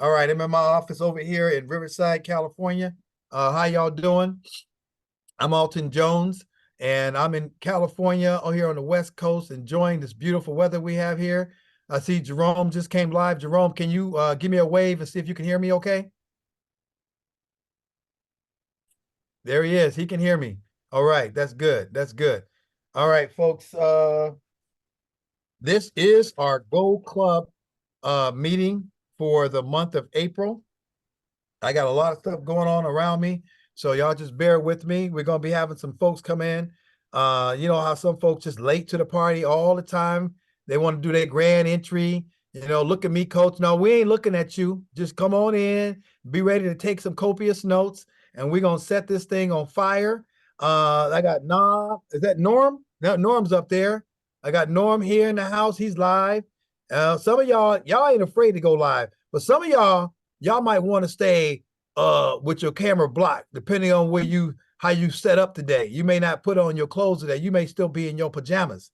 All right, I'm in my office over here in Riverside, California. How y'all doing? I'm Alton Jones, and I'm in California here on the West Coast, enjoying this beautiful weather we have here. I see Jerome just came live. Jerome, can you give me a wave and see if you can hear me okay? There he is. He can hear me. All right, that's good. That's good. All right, folks. This is our Gold Club meeting for the month of April. I got a lot of stuff going on around me, so y'all just bear with me. We're gonna be having some folks come in. You know how some folks just late to the party all the time. They want to do their grand entry. Look at me, coach. No, we ain't looking at you. Just come on in, be ready to take some copious notes, and we're gonna set this thing on fire. I got Norm. Is that Norm? No, Norm's up there. I got Norm here in the house. He's live. Some of y'all ain't afraid to go live, but some of y'all might want to stay with your camera blocked, depending on how you set up today. You may not put on your clothes today. You may still be in your pajamas.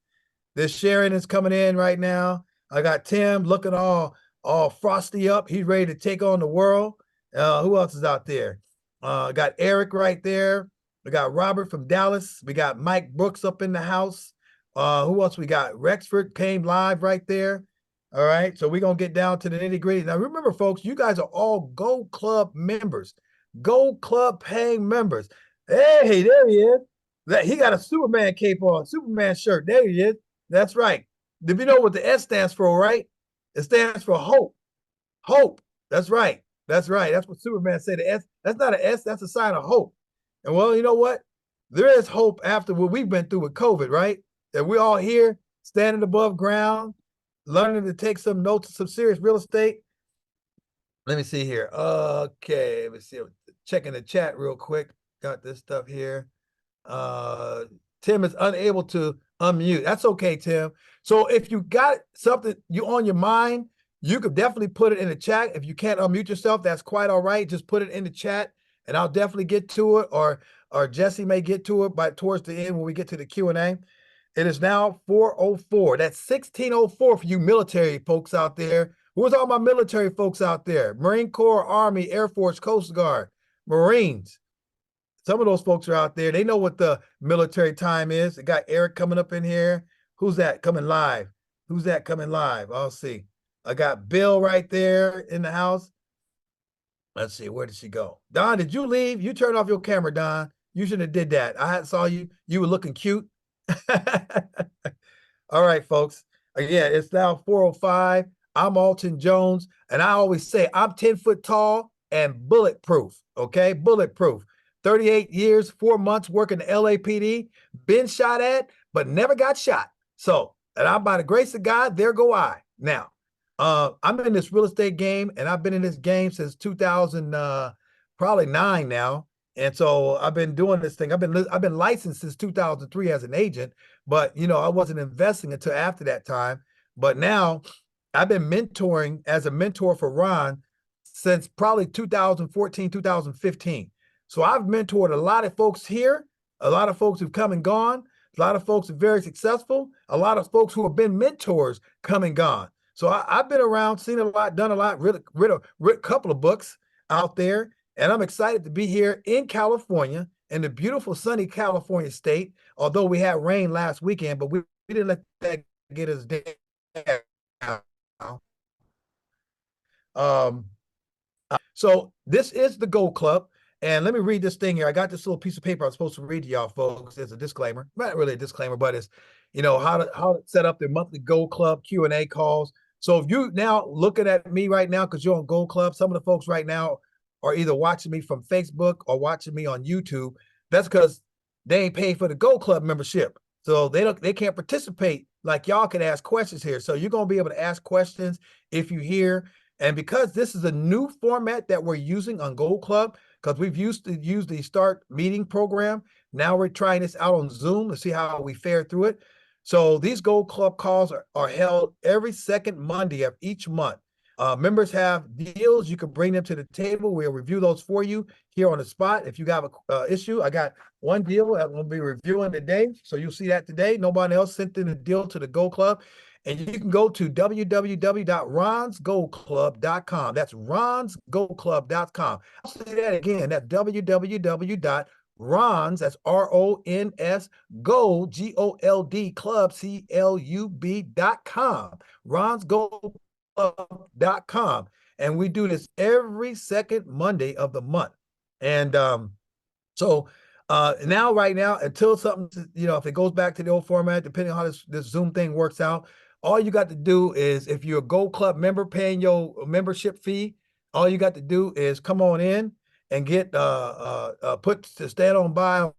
This Sharon is coming in right now. I got Tim looking all frosty up. He's ready to take on the world. Who else is out there? Got Eric right there. We got Robert from Dallas. We got Mike Brooks up in the house. Who else we got? Rexford came live right there. All right, so we're going to get down to the nitty gritty. Now, remember, folks, you guys are all Gold Club members, Gold Club paying members. Hey, there he is. He got a Superman cape on, Superman shirt. There he is. That's right. Did you know what the S stands for, right? It stands for hope. Hope. That's right. That's right. That's what Superman said. The S, that's not an S, that's a sign of hope. And well, you know what? There is hope after what we've been through with COVID, right? That we're all here standing above ground, learning to take some notes of some serious real estate. Let me see here. Okay, let me see. Checking the chat real quick. Got this stuff here. Tim is unable to unmute. That's okay, Tim. So if you got something you on your mind, you could definitely put it in the chat. If you can't unmute yourself, that's quite all right. Just put it in the chat, and I'll definitely get to it, or Jesse may get to it by towards the end when we get to the Q&A. It is now 4:04. That's 16:04 for you military folks out there. Who's all my military folks out there? Marine Corps, Army, Air Force, Coast Guard, Marines. Some of those folks are out there. They know what the military time is. They got Eric coming up in here. Who's that coming live? Who's that coming live? I'll see. I got Bill right there in the house. Let's see. Where did she go? Don, did you leave? You turned off your camera, Don. You shouldn't have did that. I saw you. You were looking cute. All right, folks. Again, it's now 4:05. I'm Alton Jones, and I always say I'm 10 foot tall and bulletproof. Okay, bulletproof. 38 years, 4 months working the LAPD, been shot at, but never got shot. So, and I'm by the grace of God, there go I. Now, I'm in this real estate game, and I've been in this game since 2000, probably 9 now. And so I've been doing this thing. I've been licensed since 2003 as an agent, but I wasn't investing until after that time. But now I've been mentoring as a mentor for Ron since probably 2014, 2015. So I've mentored a lot of folks here, a lot of folks who've come and gone, a lot of folks who are very successful, a lot of folks who have been mentors come and gone. So I've been around, seen a lot, done a lot, read a couple of books out there. And I'm excited to be here in California, in the beautiful sunny California state, although we had rain last weekend, but we didn't let that get us down. So this is the Gold Club. And let me read this thing here. I got this little piece of paper I was supposed to read to y'all folks. It's a disclaimer. Not really a disclaimer, but it's, how to set up their monthly Gold Club Q&A calls. So if you now looking at me right now because you're on Gold Club, some of the folks right now are either watching me from Facebook or watching me on YouTube. That's because they ain't paid for the Gold Club membership. So they can't participate like y'all can ask questions here. So you're going to be able to ask questions if you hear. And because this is a new format that we're using on Gold Club, because we've used to use the Start Meeting program. Now we're trying this out on Zoom to see how we fare through it. So these Gold Club calls are held every second Monday of each month. Members have deals. You can bring them to the table. We'll review those for you here on the spot. If you have an issue, I got one deal that we'll be reviewing today. So you'll see that today. Nobody else sent in a deal to the Gold Club. And you can go to www.ronsgoldclub.com. That's ronsgoldclub.com. I'll say that again. That's www.rons, that's RONS, gold, GOLD, club, CLUB.com. ronsgoldclub.com. And we do this every second Monday of the month. And so now, right now, until something, if it goes back to the old format, depending on how this Zoom thing works out, all you got to do is, if you're a Gold Club member paying your membership fee, all you got to do is come on in and get put to stand on by.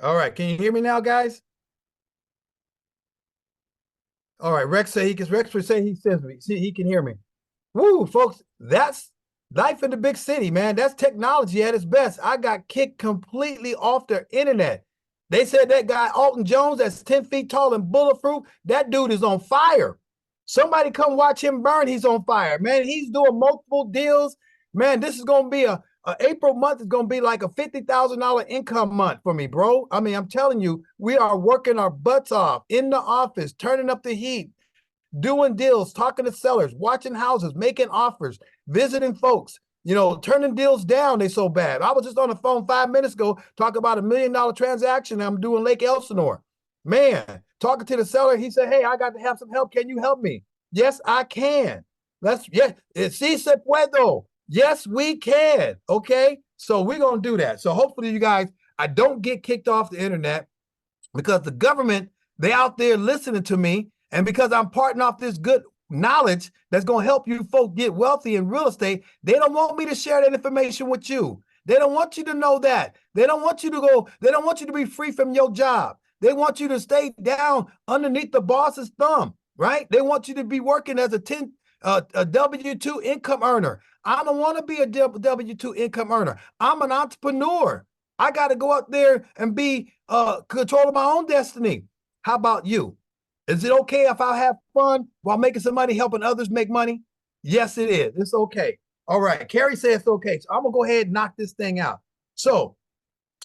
All right, can you hear me now, guys? All right, Rex would say he says me. See, he can hear me. Woo, folks, that's life in the big city, man. That's technology at its best. I got kicked completely off the internet. They said that guy, Alton Jones, that's 10 feet tall and bulletproof, that dude is on fire. Somebody come watch him burn. He's on fire, man. He's doing multiple deals. Man, this is going to be a April month is going to be like a $50,000 income month for me, bro. I mean, I'm telling you, we are working our butts off in the office, turning up the heat, doing deals, talking to sellers, watching houses, making offers, visiting folks, turning deals down. They so bad. I was just on the phone 5 minutes ago talking about $1 million transaction I'm doing Lake Elsinore. Man, talking to the seller, he said, "Hey, I got to have some help. Can you help me?" Yes, I can. Sí se puedo. Yes, we can. Okay, so we're gonna do that. So hopefully, you guys, I don't get kicked off the internet because the government, they out there listening to me, and because I'm parting off this good knowledge that's going to help you folks get wealthy in real estate, they don't want me to share that information with you. They don't want you to know that. They don't want you to be free from your job. They want you to stay down underneath the boss's thumb, right? They want you to be working as a W-2 income earner. I don't want to be a W-2 income earner. I'm an entrepreneur. I got to go out there and be control of my own destiny. How about you? Is it okay if I have fun while making some money, helping others make money? Yes, it is. It's okay. All right. Carrie says it's okay. So I'm gonna go ahead and knock this thing out. So,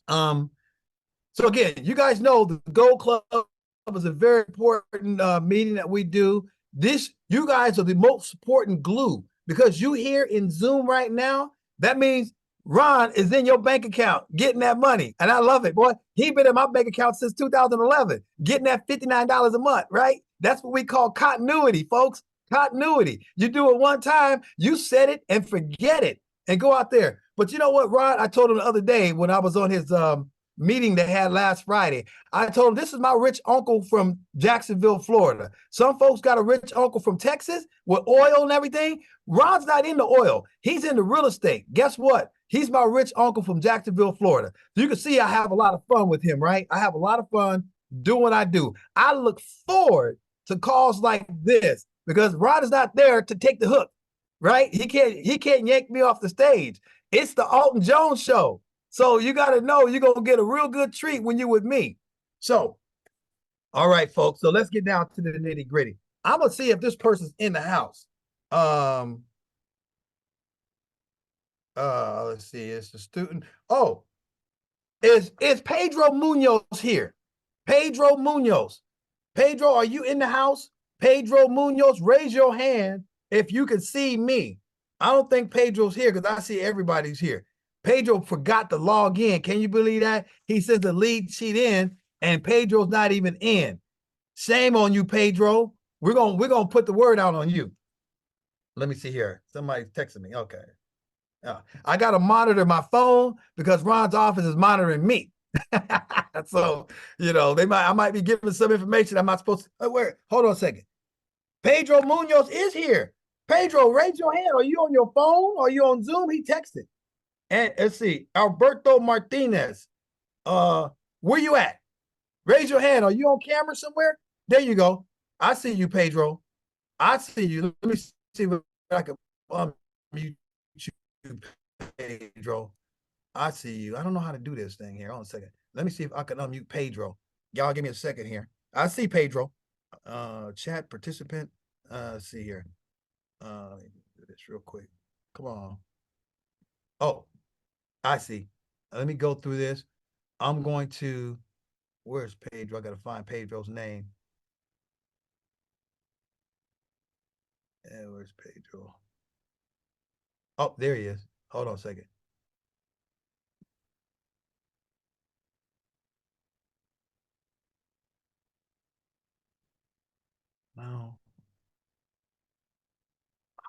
so again, you guys know the Gold Club is a very important meeting that we do. You guys are the most important glue because you here in Zoom right now. That means Ron is in your bank account getting that money. And I love it, boy. He been in my bank account since 2011, getting that $59 a month, right? That's what we call continuity, folks. Continuity. You do it one time, you set it and forget it and go out there. But you know what, Ron? I told him the other day when I was on his meeting they had last Friday. I told him this is my rich uncle from Jacksonville, Florida. Some folks got a rich uncle from Texas with oil and everything. Ron's not into oil. He's into real estate. Guess what? He's my rich uncle from Jacksonville, Florida. So you can see I have a lot of fun with him, right? I have a lot of fun doing what I do. I look forward to calls like this because Ron is not there to take the hook, right? He can't yank me off the stage. It's the Alton Jones show. So you got to know you're going to get a real good treat when you're with me. So, all right, folks. So let's get down to the nitty gritty. I'm going to see if this person's in the house. Let's see. It's a student. Oh, is Pedro Munoz here? Pedro Munoz. Pedro, are you in the house? Pedro Munoz, raise your hand if you can see me. I don't think Pedro's here because I see everybody's here. Pedro forgot to log in. Can you believe that? He sends the lead sheet in, and Pedro's not even in. Shame on you, Pedro. We're gonna put the word out on you. Let me see here. Somebody's texting me. Okay. I gotta monitor my phone because Ron's office is monitoring me. So I might be giving some information I'm not supposed to. Wait, hold on a second. Pedro Munoz is here. Pedro, raise your hand. Are you on your phone? Are you on Zoom? He texted. And let's see, Alberto Martinez. Where you at? Raise your hand. Are you on camera somewhere? There you go. I see you, Pedro. I see you. Let me see if I can mute you, Pedro. I see you. I don't know how to do this thing here. Hold on a second. Let me see if I can unmute Pedro. Y'all give me a second here. I see Pedro. Chat participant. Let's see here. Let me do this real quick. Come on. Oh, I see. Let me go through this. I'm going to, where's Pedro? I got to find Pedro's name. Where's Pedro? Oh, there he is. Hold on a second. No.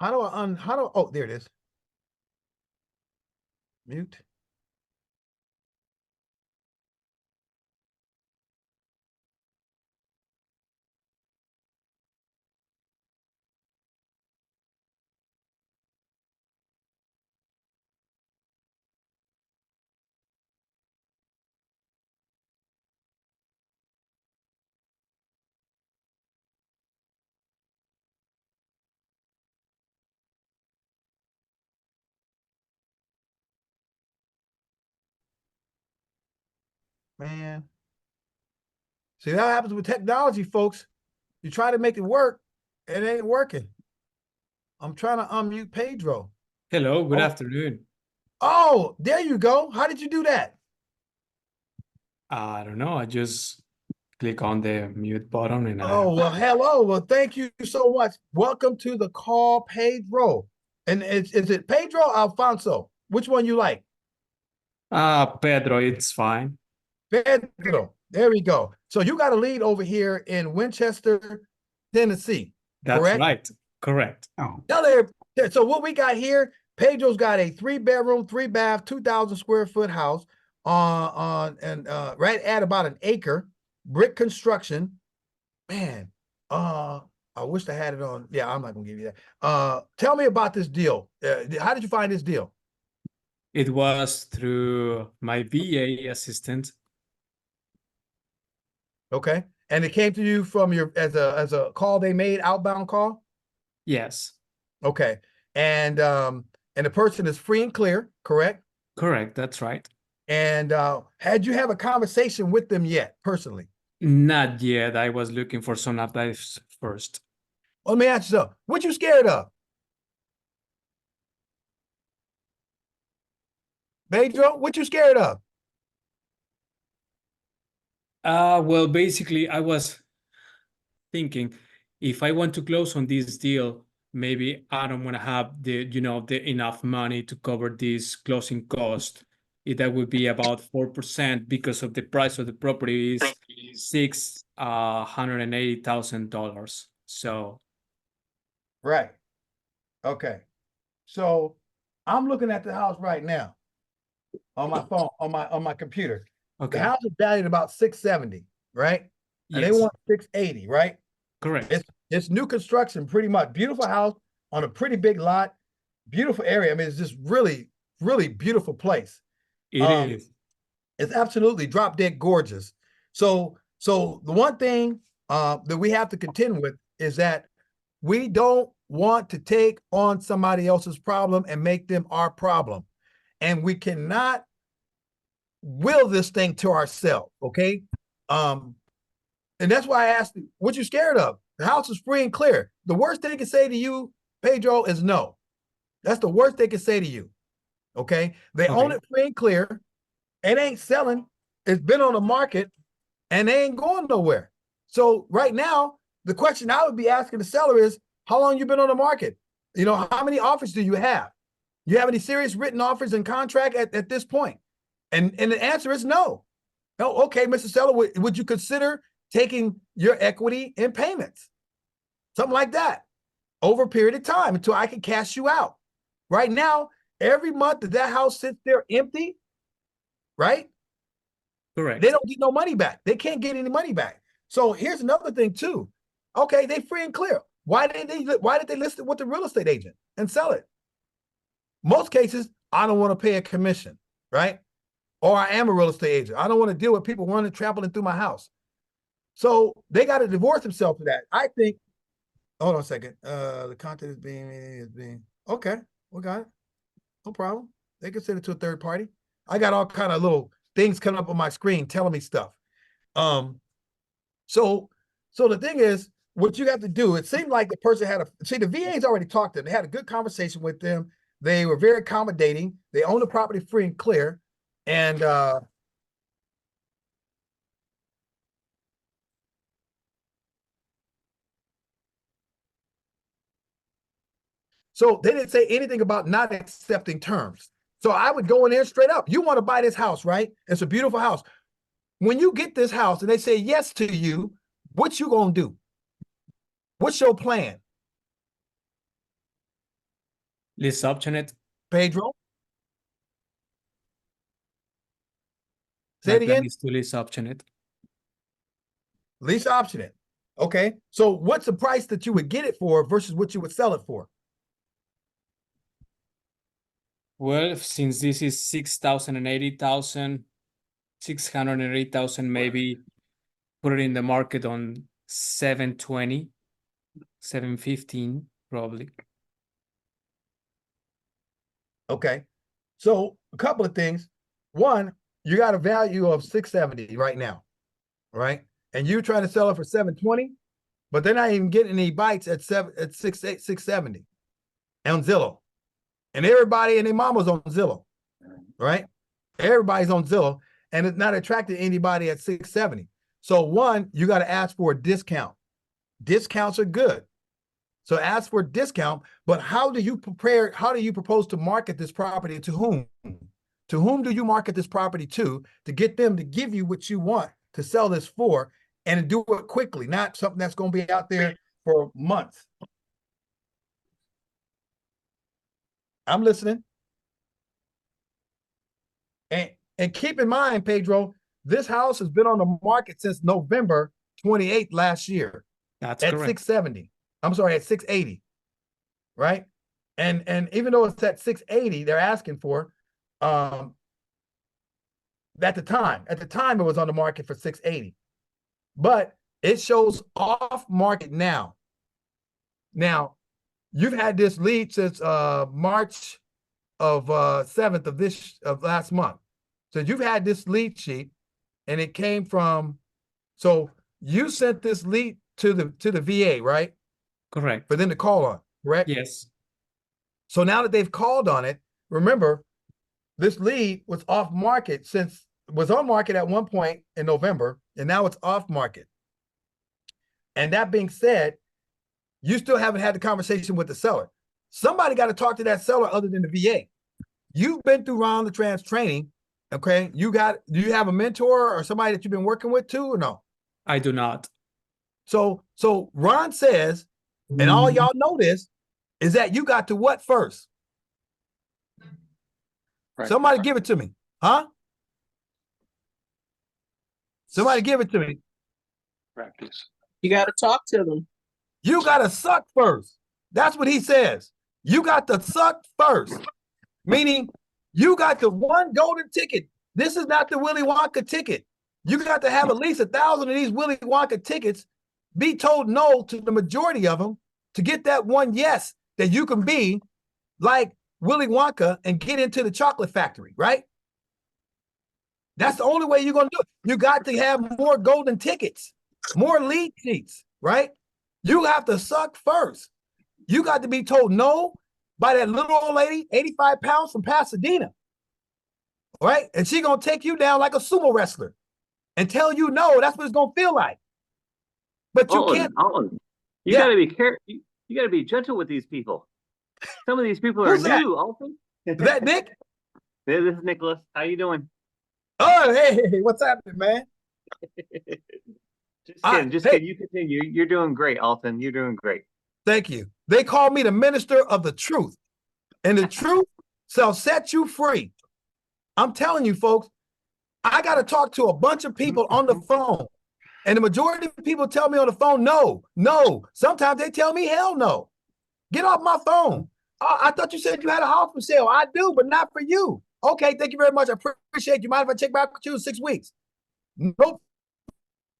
Oh, there it is. Mute. Man. See, that happens with technology, folks. You try to make it work, it ain't working. I'm trying to unmute Pedro. Hello, good afternoon. Oh, there you go. How did you do that? I don't know. I just click on the mute button and well, hello. Well, thank you so much. Welcome to the call, Pedro. And is it Pedro or Alfonso? Which one you like? Pedro, it's fine. Pedro. There we go. So you got a lead over here in Winchester, Tennessee. That's correct? Right. Correct. Oh. So what we got here, Pedro's got a 3-bedroom, 3-bath, 2,000 square foot house right at about an acre, brick construction. Man, I wish I had it on. Yeah, I'm not gonna give you that. Tell me about this deal. How did you find this deal? It was through my VA assistant. Okay, and it came to you from your as a call they made, outbound call. Yes. Okay, and the person is free and clear, correct? Correct. That's right. And had you have a conversation with them yet, personally? Not yet. I was looking for some advice first. Let me ask you something. What you scared of? Pedro, what you scared of? Well, basically, I was thinking if I want to close on this deal, maybe I don't want to have the, the enough money to cover this closing cost. That would be about 4% because of the price of the property is $680,000. So Right. Okay. So I'm looking at the house right now on my phone, on my computer. The okay, house is valued about 670, right? And they yes, want 680, right? correct. It's new construction, pretty much. Beautiful house on a pretty big lot, beautiful area. I mean, it's just really, really beautiful place. It is. It's absolutely drop dead gorgeous. So the one thing that we have to contend with is that we don't want to take on somebody else's problem and make them our problem. And we cannot will this thing to ourselves, okay? And that's why I asked you, what you scared of? The house is free and clear. The worst they can say to you, Pedro, is no. That's the worst they can say to you, okay? They own Okay. it free and clear. It ain't selling. It's been on the market and they ain't going nowhere. So right now, the question I would be asking the seller is, how long you been on the market? You know, how many offers do you have? You have any serious written offers and contract at this point? And the answer is no. No, okay, Mr. Seller, would you consider taking your equity in payments? Something like that over a period of time until I can cash you out. Right now, every month that house sits there empty, right? Correct. They don't get no money back. They can't get any money back. So here's another thing too. Okay, they free and clear. Why did they list it with the real estate agent and sell it? Most cases, I don't want to pay a commission, right? Or I am a real estate agent. I don't want to deal with people running, trampling through my house. So they got to divorce themselves for that. I think, hold on a second. The content is being okay. We got it. No problem. They can send it to a third party. I got all kind of little things coming up on my screen telling me stuff. So the thing is, what you have to do, it seemed like the person had the VA's already talked to them. They had a good conversation with them. They were very accommodating. They own the property free and clear. And so they didn't say anything about not accepting terms. So I would go in there straight up. You want to buy this house, right? It's a beautiful house. When you get this house and they say yes to you, what you gonna do? What's your plan, Lease option it. Pedro? Say My it plan again. is to lease option it. Lease option it. Okay. So what's the price that you would get it for versus what you would sell it for? Well, since this is 6,000 and 80,000, 608,000, maybe put it in the market on 720, 715, probably. Okay. So a couple of things. One, you got a value of 670 right now, right? And you're trying to sell it for 720, but they're not even getting any bites at 670 on Zillow. And everybody and their mama's on Zillow, right? Everybody's on Zillow, and it's not attracting anybody at 670. So one, you got to ask for a discount. Discounts are good. So ask for a discount, but how do you propose to market this property to whom? To whom do you market this property to get them to give you what you want to sell this for and do it quickly, not something that's going to be out there for months? I'm listening. And keep in mind, Pedro, this house has been on the market since November 28th last year. That's at correct. 670. I'm sorry, at 680. Right? And even though it's at 680, they're asking for at the time it was on the market for 680. But it shows off market now. Now, you've had this lead since March of 7th of last month. So you've had this lead sheet and it came from, so you sent this lead to the VA, right? Correct. For them to call on, correct? Yes. So now that they've called on it, remember, this lead was off market was on market at one point in November, and now it's off market. And that being said, You still haven't had the conversation with the seller. Somebody got to talk to that seller other than the VA. You've been through Ron LeGrand's training. Okay. Do you have a mentor or somebody that you've been working with too, or no? I do not. So Ron says, and all y'all know this, is that you got to what first? Right. Somebody give it to me. Huh? Somebody give it to me. Practice. You got to talk to them. You got to suck first. That's what he says. You got to suck first. Meaning you got the one golden ticket. This is not the Willy Wonka ticket. You got to have at least 1,000 of these Willy Wonka tickets, be told no to the majority of them to get that one yes that you can be like Willy Wonka and get into the chocolate factory, right? That's the only way you're going to do it. You got to have more golden tickets, more lead sheets, right? You have to suck first. You got to be told no by that little old lady, 85 pounds from Pasadena, right? And she's going to take you down like a sumo wrestler and tell you no. That's what it's going to feel like. But you can't. You got to be careful. You got to be gentle with these people. Some of these people are new, Alton. Is that Nick? This is Nicholas. How you doing? Oh, hey, what's happening, man? Just kidding. You continue. You're doing great, Alton. You're doing great. Thank you. They call me the minister of the truth. And the truth shall set you free. I'm telling you, folks, I got to talk to a bunch of people on the phone. And the majority of people tell me on the phone, no. Sometimes they tell me, hell no. Get off my phone. I thought you said you had a house for sale. I do, but not for you. Okay, thank you very much. I appreciate you. Mind if I check back with you in 6 weeks? No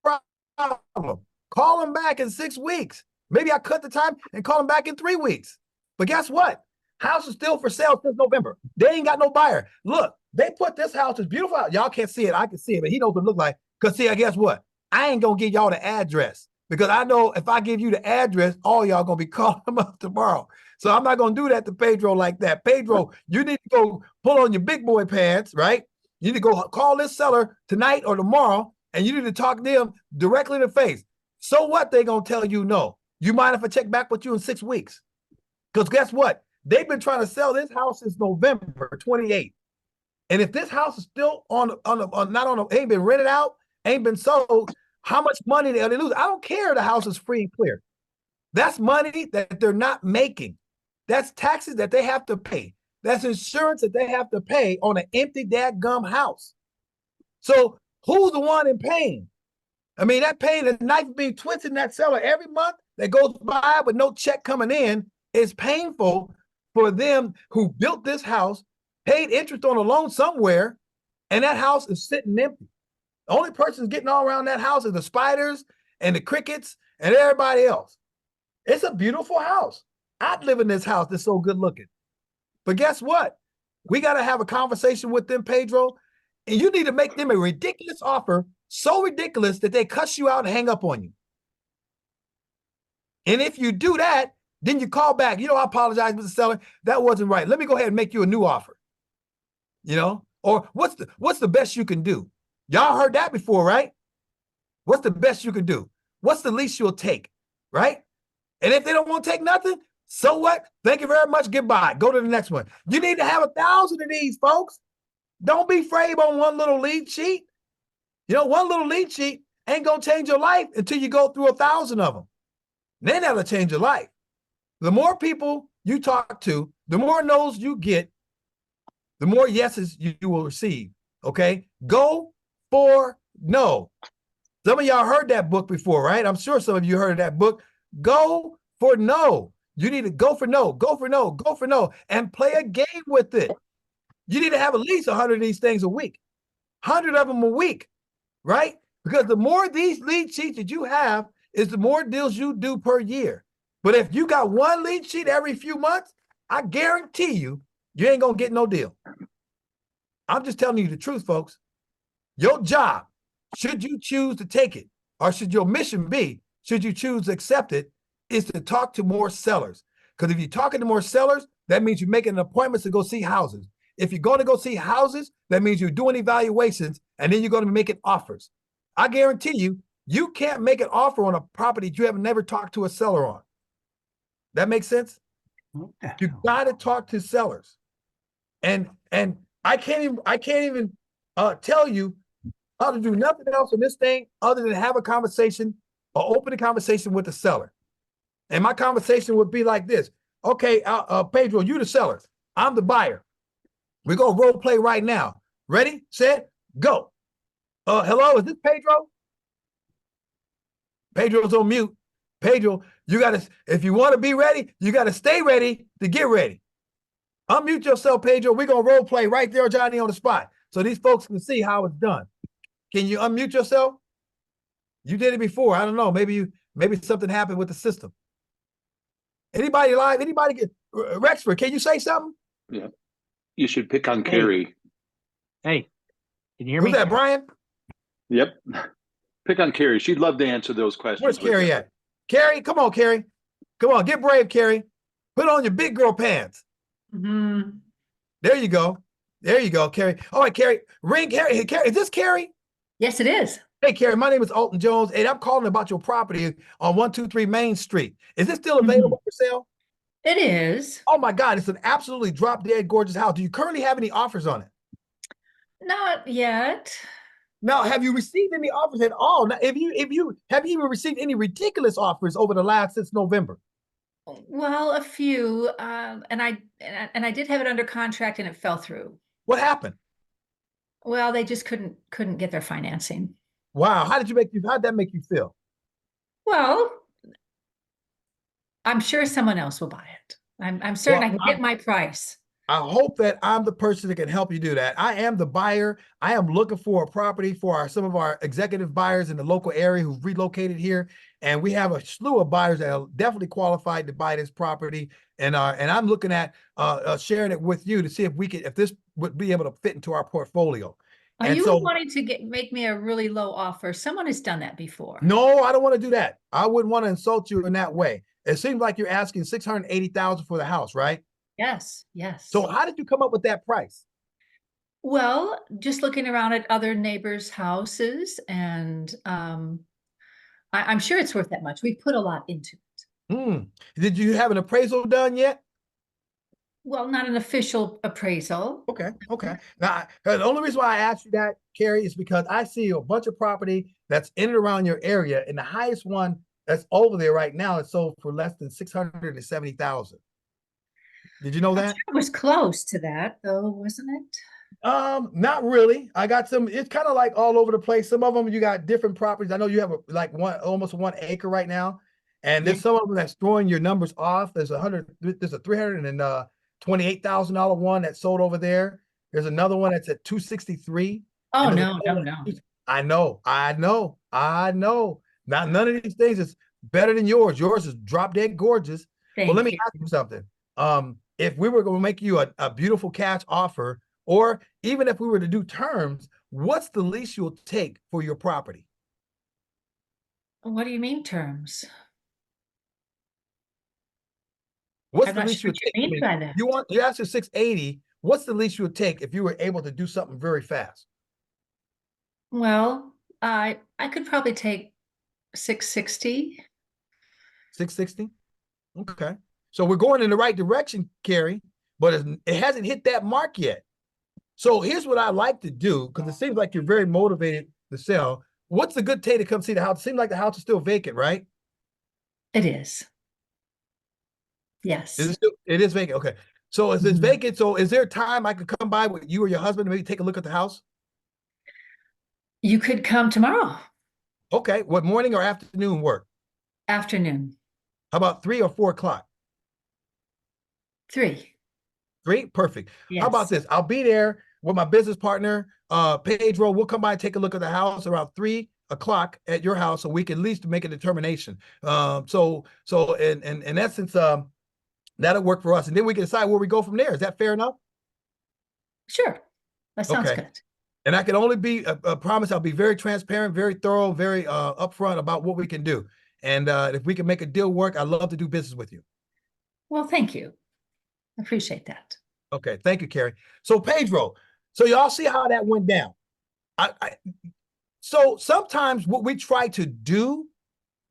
problem. Call them back in 6 weeks. Maybe I cut the time and call them back in 3 weeks. But guess what? House is still for sale since November. They ain't got no buyer. Look, they put this house, it's beautiful. Y'all can't see it. I can see it, but he knows what it look like. Because see, guess what? I ain't going to give y'all the address. Because I know if I give you the address, all y'all going to be calling them up tomorrow. So I'm not going to do that to Pedro like that. Pedro, you need to go pull on your big boy pants, right? You need to go call this seller tonight or tomorrow, and you need to talk to them directly in the face. So what? They going to tell you no. You mind if I check back with you in 6 weeks? Because guess what? They've been trying to sell this house since November 28th. And if this house is still ain't been rented out, ain't been sold, how much money are they lose? I don't care. The house is free and clear. That's money that they're not making. That's taxes that they have to pay. That's insurance that they have to pay on an empty dadgum house. So who's the one in pain? I mean, that pain, the knife being twisted in that seller every month that goes by with no check coming in is painful for them who built this house, paid interest on a loan somewhere, and that house is sitting empty. The only person getting all around that house is the spiders and the crickets and everybody else. It's a beautiful house. I'd live in this house that's so good looking. But guess what? We got to have a conversation with them, Pedro, and you need to make them a ridiculous offer, so ridiculous that they cuss you out and hang up on you. And if you do that, then you call back. I apologize, Mr. Seller. That wasn't right. Let me go ahead and make you a new offer. Or what's the best you can do? Y'all heard that before, right? What's the best you can do? What's the least you'll take, right? And if they don't want to take nothing, so what? Thank you very much. Goodbye. Go to the next one. You need to have 1,000 of these, folks. Don't be afraid on one little lead sheet. One little lead sheet ain't going to change your life until you go through 1,000 of them. Then that'll change your life. The more people you talk to, the more no's you get, the more yeses you will receive, okay? Go for no. Some of y'all heard that book before, right? I'm sure some of you heard of that book. Go for no. You need to go for no, go for no, go for no, and play a game with it. You need to have at least 100 of these things a week, 100 of them a week, right? Because the more these lead sheets that you have is the more deals you do per year. But if you got one lead sheet every few months, I guarantee you ain't going to get no deal. I'm just telling you the truth, folks. Your job, should you choose to take it, or should your mission be, should you choose to accept it, is to talk to more sellers. Because if you're talking to more sellers, that means you're making an appointment to go see houses. If you're going to go see houses, that means you're doing evaluations, and then you're going to be making offers. I guarantee you, you can't make an offer on a property you have never talked to a seller on. That makes sense? You got to talk to sellers. And I can't even tell you how to do nothing else in this thing other than have a conversation or open a conversation with the seller. And my conversation would be like this. Okay, Pedro, you the seller. I'm the buyer. We're going to role play right now. Ready, set, go. Hello, is this Pedro? Pedro's on mute. Pedro, you got to, if you want to be ready, you got to stay ready to get ready. Unmute yourself, Pedro. We're going to role play right there, Johnny, on the spot. So these folks can see how it's done. Can you unmute yourself? You did it before. I don't know. Maybe something happened with the system. Anybody live? Anybody get Rexford? Can you say something? Yeah. You should pick on Carrie. Hey, can you hear Who's me? that, Brian? Yep. Pick on Carrie. She'd love to answer those questions. Where's with Carrie you. at? Carrie, come on, Carrie. Come on, get brave, Carrie. Put on your big girl pants. Mhm. There you go. There you go, Carrie. All right, Carrie. Ring Carrie. Hey, Carrie, is this Carrie? Yes, it is. Hey, Carrie, my name is Alton Jones, and I'm calling about your property on 123 Main Street. Is it still available for sale? It is. Oh my God, it's an absolutely drop dead gorgeous house. Do you currently have any offers on it? Not yet. Now, have you received any offers at all? Now, have you even received any ridiculous offers over the last since November? Well, a few, and I did have it under contract, and it fell through. What happened? Well, they just couldn't get their financing. Wow, how'd that make you feel? Well, I'm sure someone else will buy it. I'm certain Well, I can get my price. I hope that I'm the person that can help you do that. I am the buyer. I am looking for a property for some of our executive buyers in the local area who've relocated here. And we have a slew of buyers that are definitely qualified to buy this property. And I'm looking at sharing it with you to see if this would be able to fit into our portfolio. Are And you so, wanting to make me a really low offer? Someone has done that before. no, I don't want to do that. I wouldn't want to insult you in that way. It seems like you're asking $680,000 for the house, right? Yes, yes. So how did you come up with that price? Well, just looking around at other neighbors' houses, and I'm sure it's worth that much. We put a lot into it. Did you have an appraisal done yet? Well, not an official appraisal. Okay. Now, the only reason why I asked you that, Carrie, is because I see a bunch of property that's in and around your area, and the highest one that's over there right now is sold for less than $670,000. Did you know that? It was close to that, though, wasn't it? Not really. I got some. It's kind of like all over the place. Some of them you got different properties. I know you have almost 1 acre right now, and there's some of them that's throwing your numbers off. There's a $328,000 one that sold over there. There's another one that's at 263. Oh, And no. I know. Not none of these things is better than yours. Yours is drop dead gorgeous. Well, let me ask you something. If we were going to make you a beautiful cash offer, or even if we were to do terms, what's the least you'll take for your property? What do you mean terms? What's I'm the not least sure you'll what you take? mean by that. You asked for 680. What's the least you'll take if you were able to do something very fast? Well, I could probably take 660. 660? Okay. So we're going in the right direction, Carrie, but it hasn't hit that mark yet. So here's what I like to do, because it seems like you're very motivated to sell. What's a good day to come see the house? It seems like the house is still vacant, right? It is. Yes. It is vacant. Okay. So if it's vacant, so is there a time I could come by with you or your husband and maybe take a look at the house? You could come tomorrow. Okay. What morning or afternoon work? Afternoon. How about 3 or 4 o'clock? 3. 3? Perfect. Yes. How about this? I'll be there with my business partner, Pedro. We'll come by and take a look at the house around 3 o'clock at your house so we can at least make a determination. So in essence, that'll work for us. And then we can decide where we go from there. Is that fair enough? Sure. That sounds Okay. good. And I can only be a promise. I'll be very transparent, very thorough, very upfront about what we can do. And if we can make a deal work, I'd love to do business with you. Well, thank you. I appreciate that. Okay. Thank you, Carrie. So Pedro, so y'all see how that went down. So sometimes what we try to do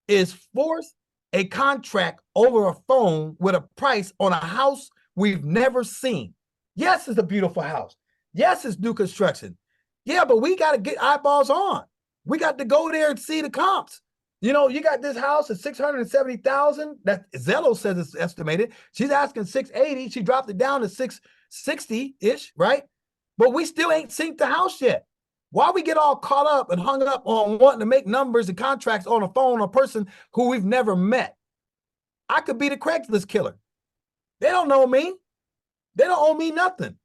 is force a contract over a phone with a price on a house we've never seen. Yes, it's a beautiful house. Yes, it's new construction. Yeah, but we got to get eyeballs on. We got to go there and see the comps. You know, you got this house at 670,000. That Zillow says it's estimated. She's asking 680. She dropped it down to 660-ish, right? But we still ain't seen the house yet. Why we get all caught up and hung up on wanting to make numbers and contracts on a phone, a person who we've never met? I could be the Craigslist killer. They don't know me. They don't owe me nothing.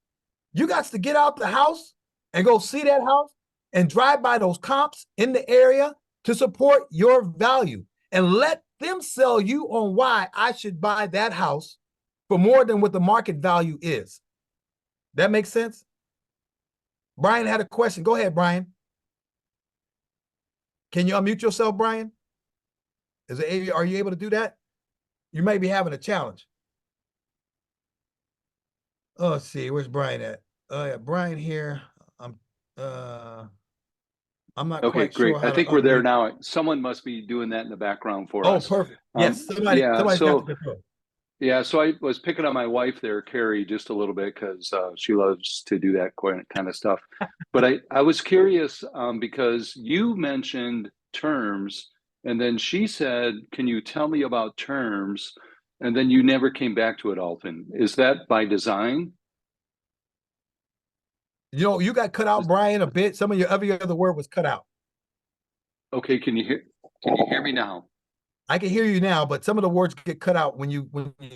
You got to get out the house and go see that house and drive by those comps in the area to support your value and let them sell you on why I should buy that house for more than what the market value is. That makes sense? Brian had a question. Go ahead, Brian. Can you unmute yourself, Brian? Are you able to do that? You may be having a challenge. Oh, let's see. Where's Brian at? Yeah, Brian here. I'm not Okay, quite great. sure how I think to we're there unmute. now. Someone must be doing that in the background for Oh, us. perfect. Yes, somebody's got the control. Yeah, so I was picking on my wife there, Carrie, just a little bit because she loves to do that kind of stuff. But I was curious because you mentioned terms, and then she said, "Can you tell me about terms?" And then you never came back to it, Alton. Is that by design? You know, you got cut out, Brian, a bit. Some of your every other word was cut out. Okay, can you hear me now? I can hear you now, but some of the words get cut out when you're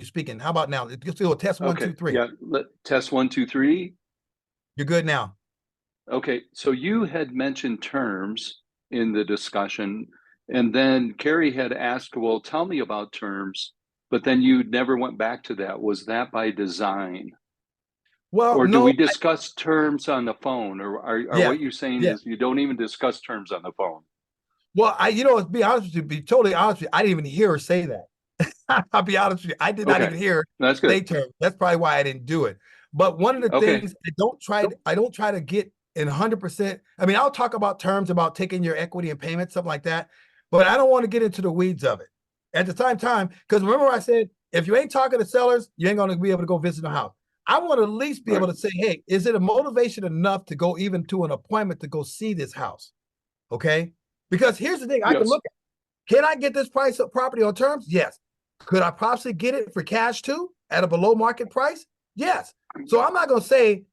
speaking. How about now? Let's do a test. One, Okay, 2, 3. yeah. Test 1, 2, 3. You're good now. Okay, so you had mentioned terms in the discussion, and then Carrie had asked, well, tell me about terms, but then you never went back to that. Was that by design? Well, Or do no, we discuss terms on the phone? Or are Yeah, what you're saying yeah. is you don't even discuss terms on the phone? Well, to be honest with you, be totally honest with you, I didn't even hear her say that. I'll be honest with you. I did not Okay, even hear that's her say good. terms. That's probably why I didn't do it. But one of the Okay. things I don't try to get in 100%. I mean, I'll talk about terms about taking your equity and payment, something like that. But I don't want to get into the weeds of it. At the same time, because remember I said, if you ain't talking to sellers, you ain't going to be able to go visit the house. I want to at least be able to say, hey, is it a motivation enough to go even to an appointment to go see this house? Okay. Because here's the thing, I can Yes. look at, can I get this price of property on terms? Yes. Could I possibly get it for cash too at a below market price? Yes. So I'm not going to say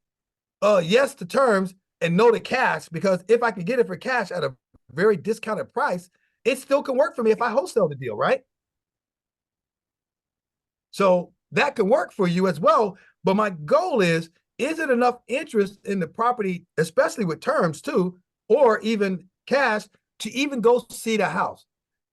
yes to terms and no to cash, because if I can get it for cash at a very discounted price, it still can work for me if I wholesale the deal, right? So that can work for you as well. But my goal is it enough interest in the property, especially with terms too, or even cash, to even go see the house?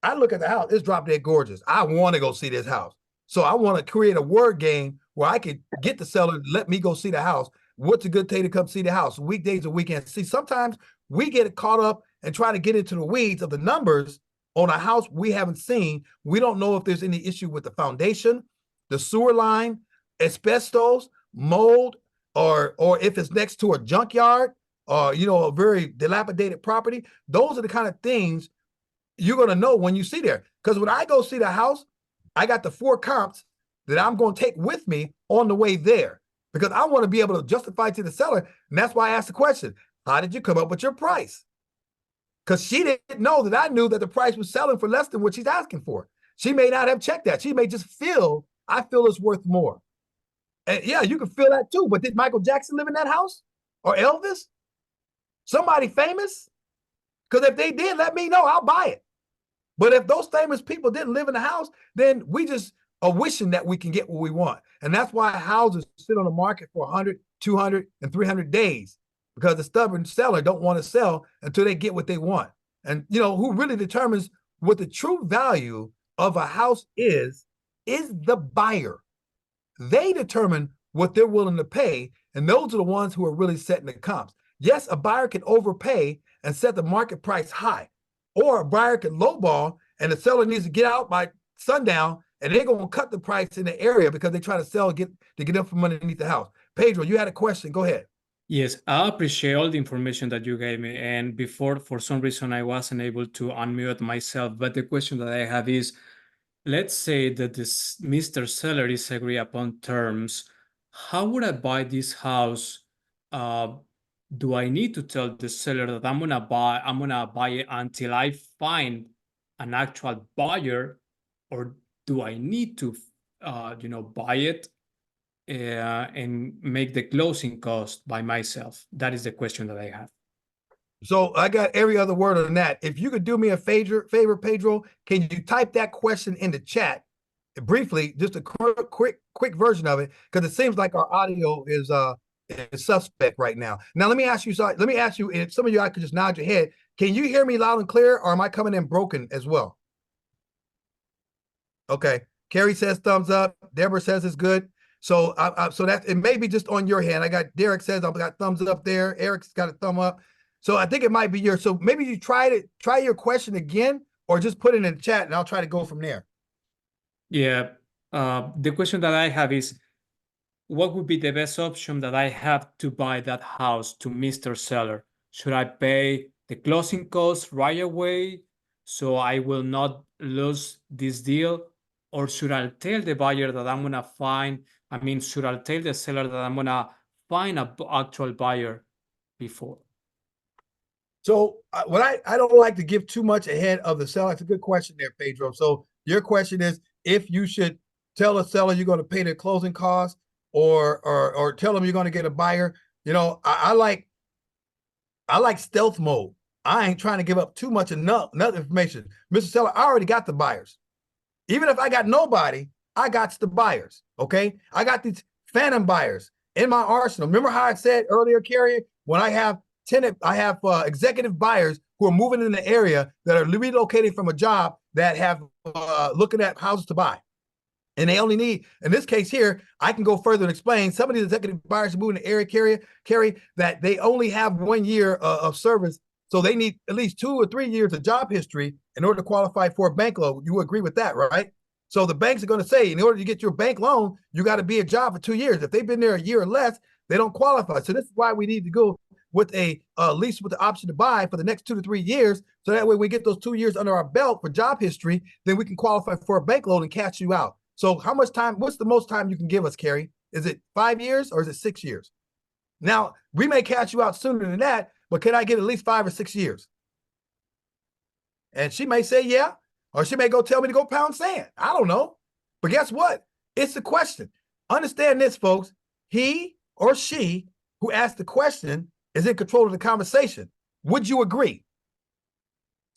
I look at the house, it's drop dead gorgeous. I want to go see this house. So I want to create a word game where I could get the seller to let me go see the house. What's a good day to come see the house? Weekdays or weekends. See, sometimes we get caught up and try to get into the weeds of the numbers on a house we haven't seen. We don't know if there's any issue with the foundation, the sewer line, asbestos, mold, or if it's next to a junkyard or a very dilapidated property. Those are the kind of things you're going to know when you see there. Because when I go see the house, I got the 4 comps that I'm going to take with me on the way there, because I want to be able to justify to the seller. And that's why I asked the question, how did you come up with your price? Because she didn't know that I knew that the price was selling for less than what she's asking for. She may not have checked that. She may just feel, I feel it's worth more. And yeah, you can feel that too. But did Michael Jackson live in that house? Or Elvis? Somebody famous? Because if they did, let me know. I'll buy it. But if those famous people didn't live in the house, then we just are wishing that we can get what we want. And that's why houses sit on the market for 100, 200, and 300 days, because the stubborn seller don't want to sell until they get what they want. And, who really determines what the true value of a house is the buyer. They determine what they're willing to pay, and those are the ones who are really setting the comps. Yes, a buyer can overpay and set the market price high, or a buyer can lowball and the seller needs to get out by sundown, and they're going to cut the price in the area because they try to sell to get up from underneath the house. Pedro, you had a question. Go ahead. Yes, I appreciate all the information that you gave me. And before, for some reason, I wasn't able to unmute myself. But the question that I have is, let's say that this Mr. Seller is agree upon terms. How would I buy this house? Do I need to tell the seller that I'm gonna buy it until I find an actual buyer, or do I need to, buy it and make the closing cost by myself? That is the question that I have. So I got every other word on that. If you could do me a favor, Pedro, can you type that question in the chat briefly, just a quick version of it, because it seems like our audio is suspect right now. Now let me ask you, if some of you I could just nod your head. Can you hear me loud and clear, or am I coming in broken as well? Okay. Carrie says thumbs up. Deborah says it's good. So so that it may be just on your hand. I got Derek says I've got thumbs up there. Eric's got a thumb up. So I think it might be yours. So maybe you try your question again, or just put it in the chat and I'll try to go from there. Yeah. The question that I have is, what would be the best option that I have to buy that house to Mr. Seller? Should I pay the closing costs right away so I will not lose this deal? Or should I tell the buyer that I'm gonna should I tell the seller that I'm gonna find an actual buyer before? So what I don't like to give too much ahead of the seller. It's a good question there, Pedro. So your question is if you should tell a seller you're going to pay their closing costs, or tell them you're going to get a buyer. I like stealth mode. I ain't trying to give up too much enough information. Mr. Seller, I already got the buyers. Even if I got nobody, I got the buyers. Okay, I got these phantom buyers in my arsenal. Remember how I said earlier, Carrie, when I have executive buyers who are moving in the area that are relocating from a job that have looking at houses to buy. And they only need, in this case here, I can go further and explain some of these executive buyers moving in the area, Carrie, that they only have 1 year of service. So they need at least 2 or 3 years of job history in order to qualify for a bank loan. You agree with that, right? So the banks are going to say, in order to get your bank loan, you got to be a job for 2 years. If they've been there a year or less, they don't qualify. So this is why we need to go with a lease with the option to buy for the next 2 to 3 years. So that way we get those 2 years under our belt for job history, then we can qualify for a bank loan and cash you out. So how much time, what's the most time you can give us, Carrie? Is it 5 years or is it 6 years? Now, we may cash you out sooner than that, but can I get at least 5 or 6 years? And she may say, yeah, or she may go tell me to go pound sand. I don't know. But guess what? It's a question. Understand this, folks. He or she who asked the question is in control of the conversation. Would you agree?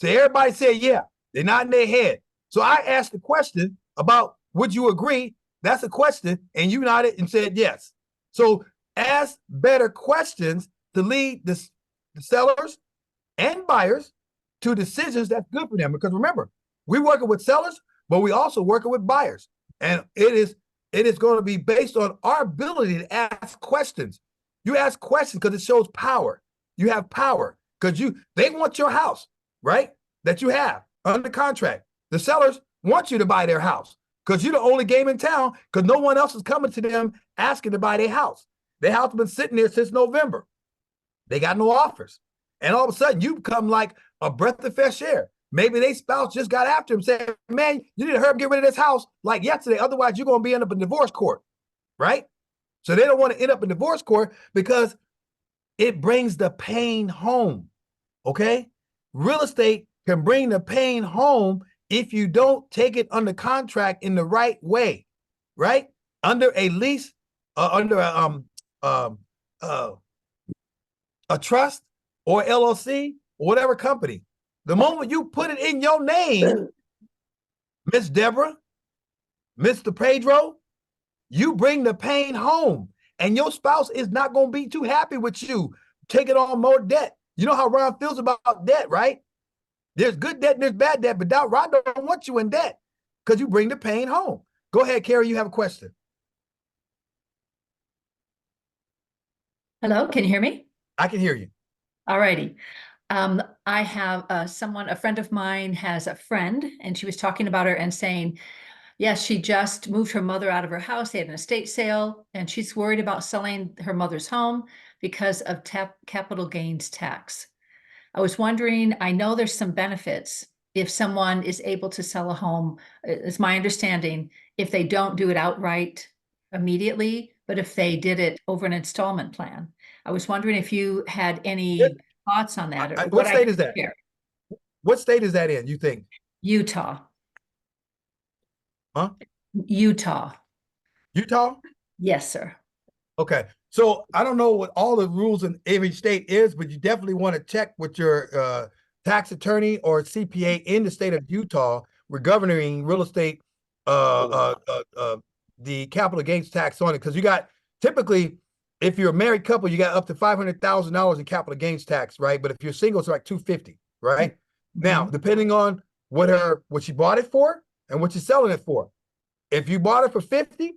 So everybody said, yeah, they're nodding their head. So I asked the question about, would you agree? That's a question. And you nodded and said yes. So ask better questions to lead the sellers and buyers to decisions that's good for them. Because remember, we're working with sellers, but we also working with buyers. And it is going to be based on our ability to ask questions. You ask questions because it shows power. You have power because they want your house, right? That you have under contract. The sellers want you to buy their house because you're the only game in town because no one else is coming to them asking to buy their house. Their house has been sitting there since November. They got no offers. And all of a sudden, you become like a breath of fresh air. Maybe their spouse just got after him saying, man, you need to hurry up and get rid of this house like yesterday. Otherwise, you're going to be end up in divorce court, right? So they don't want to end up in divorce court because it brings the pain home, okay? Real estate can bring the pain home if you don't take it under contract in the right way, right? Under a lease, under a trust or LLC or whatever company. The moment you put it in your name, Miss Deborah, Mr. Pedro, you bring the pain home, and your spouse is not going to be too happy with you taking on more debt. You know how Ron feels about debt, right? There's good debt and there's bad debt, but Ron don't want you in debt because you bring the pain home. Go ahead, Carrie, you have a question. Hello, can you hear me? I can hear you. All righty. I have a friend of mine has a friend, and she was talking about her and saying, yes, she just moved her mother out of her house. They had an estate sale, and she's worried about selling her mother's home because of capital gains tax. I was wondering, I know there's some benefits if someone is able to sell a home, it's my understanding, if they don't do it outright immediately, but if they did it over an installment plan. I was wondering if you had any Yeah. thoughts on that, or What what I state could is that? share. What state is that in, you think? Utah. Huh? Utah. Utah? Yes, sir. Okay. So I don't know what all the rules in every state is, but you definitely want to check with your tax attorney or CPA in the state of Utah. We're governing real estate, the capital gains tax on it. Because you got typically, if you're a married couple, you got up to $500,000 in capital gains tax, right? But if you're single, it's like $250, right? Now, depending on what she bought it for and what she's selling it for. If you bought it for 50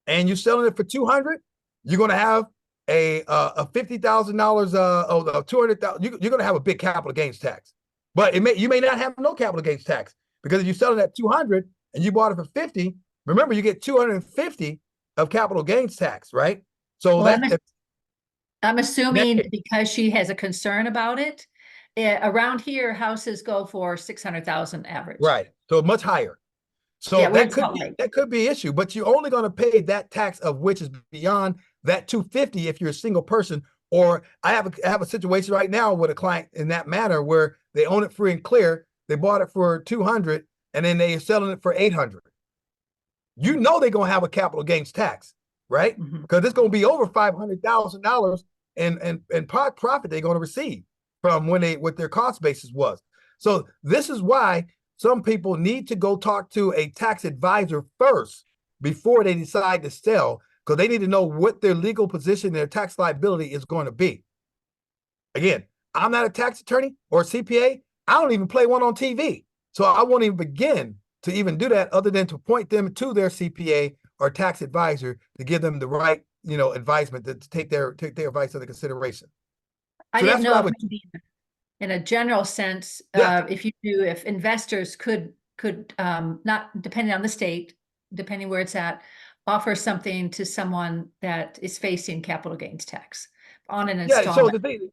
and you're selling it for 200, you're going to have a $50,000, 200,000. You're going to have a big capital gains tax, but you may not have no capital gains tax, because if you're selling at 200 and you bought it for 50, remember you get 250 of capital gains tax, right? So Well, I'm assuming because she has a concern about it. Around here, houses go for 600,000 average. right. So much higher. So Yeah, that could be an issue, but you're only going to pay that tax of which is beyond that 250 if you're a single person. Or I have a situation right now with a client in that manner where they own it free and clear. They bought it for 200 and then they're selling it for 800. You know they're going to have a capital gains tax, right? Because it's going to be over $500,000 in profit they're going to receive from what their cost basis was. So this is why some people need to go talk to a tax advisor first before they decide to sell, because they need to know what their legal position, their tax liability is going to be. Again, I'm not a tax attorney or a CPA. I don't even play one on TV. So I won't even begin to even do that other than to point them to their CPA or tax advisor to give them the right, advisement to take their advice into consideration. I didn't know if maybe in a general sense, if investors could not, depending on the state, depending where it's at, offer something to someone that is facing capital gains tax on an installment.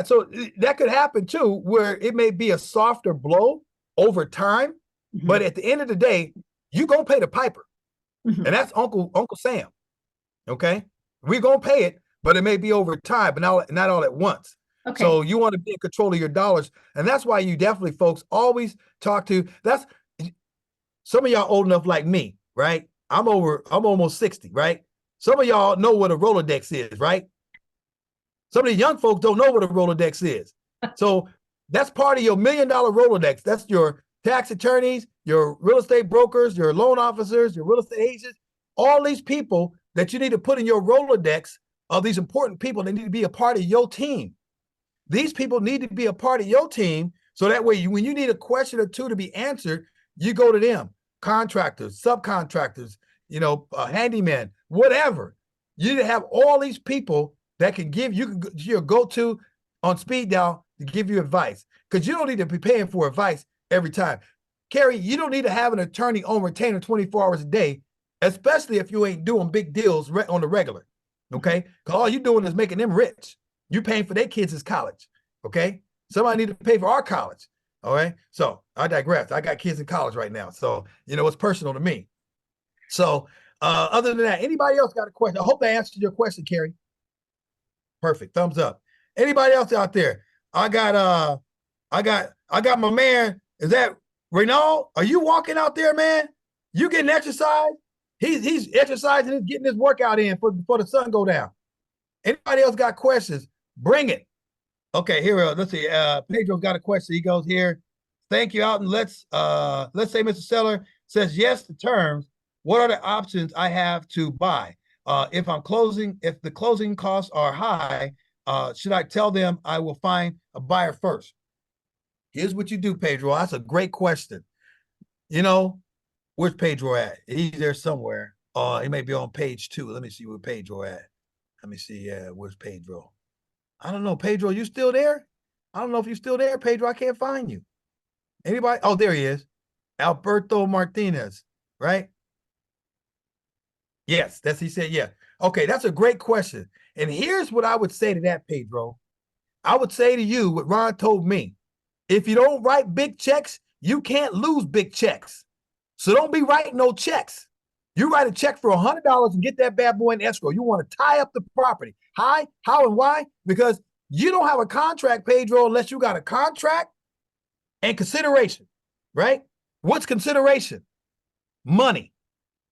So that could happen too, where it may be a softer blow over time, but at the end of the day, you gonna pay the piper, and that's Uncle Sam. Okay, we're gonna pay it, but it may be over time, but not all at once. Okay. So you want to be in control of your dollars. And that's why you definitely, folks, always talk to, some of y'all old enough like me, right? I'm almost 60, right? Some of y'all know what a Rolodex is, right? Some of the young folks don't know what a Rolodex is. So that's part of your $1 million Rolodex. That's your tax attorneys, your real estate brokers, your loan officers, your real estate agents, all these people that you need to put in your Rolodex are these important people. They need to be a part of your team. These people need to be a part of your team, so that way when you need a question or two to be answered, you go to them. Contractors, subcontractors, handyman, whatever. You need to have all these people that can give you your go-to on speed dial to give you advice, because you don't need to be paying for advice every time. Carrie, you don't need to have an attorney on retainer 24 hours a day, especially if you ain't doing big deals on the regular, okay? Because all you're doing is making them rich. You're paying for their kids' college, okay? Somebody need to pay for our college, all right? So I digress. I got kids in college right now, so it's personal to me. So other than that, anybody else got a question? I hope I answered your question, Carrie. Perfect, thumbs up. Anybody else out there? I got my man. Is that Renaud? Are you walking out there, man? You getting exercise? He's exercising. He's getting his workout in before the sun go down. Anybody else got questions? Bring it. Okay, here we go. Let's see. Pedro's got a question. He goes here. Thank you, Alton. Let's say Mr. Seller says yes to terms. What are the options I have to buy? If the closing costs are high, should I tell them I will find a buyer first? Here's what you do, Pedro. That's a great question. Where's Pedro at? He's there somewhere. He may be on page 2. Let me see where Pedro at. Let me see. Where's Pedro? I don't know. Pedro, you still there? I don't know if you're still there, Pedro. I can't find you. Anybody? Oh, there he is. Alberto Martinez, right? Yes, he said, yeah. Okay, that's a great question. And here's what I would say to that, Pedro. I would say to you what Ron told me. If you don't write big checks, you can't lose big checks. So don't be writing no checks. You write a check for $100 and get that bad boy in escrow. You want to tie up the property. How, and why? Because you don't have a contract, Pedro, unless you got a contract and consideration, right? What's consideration? Money.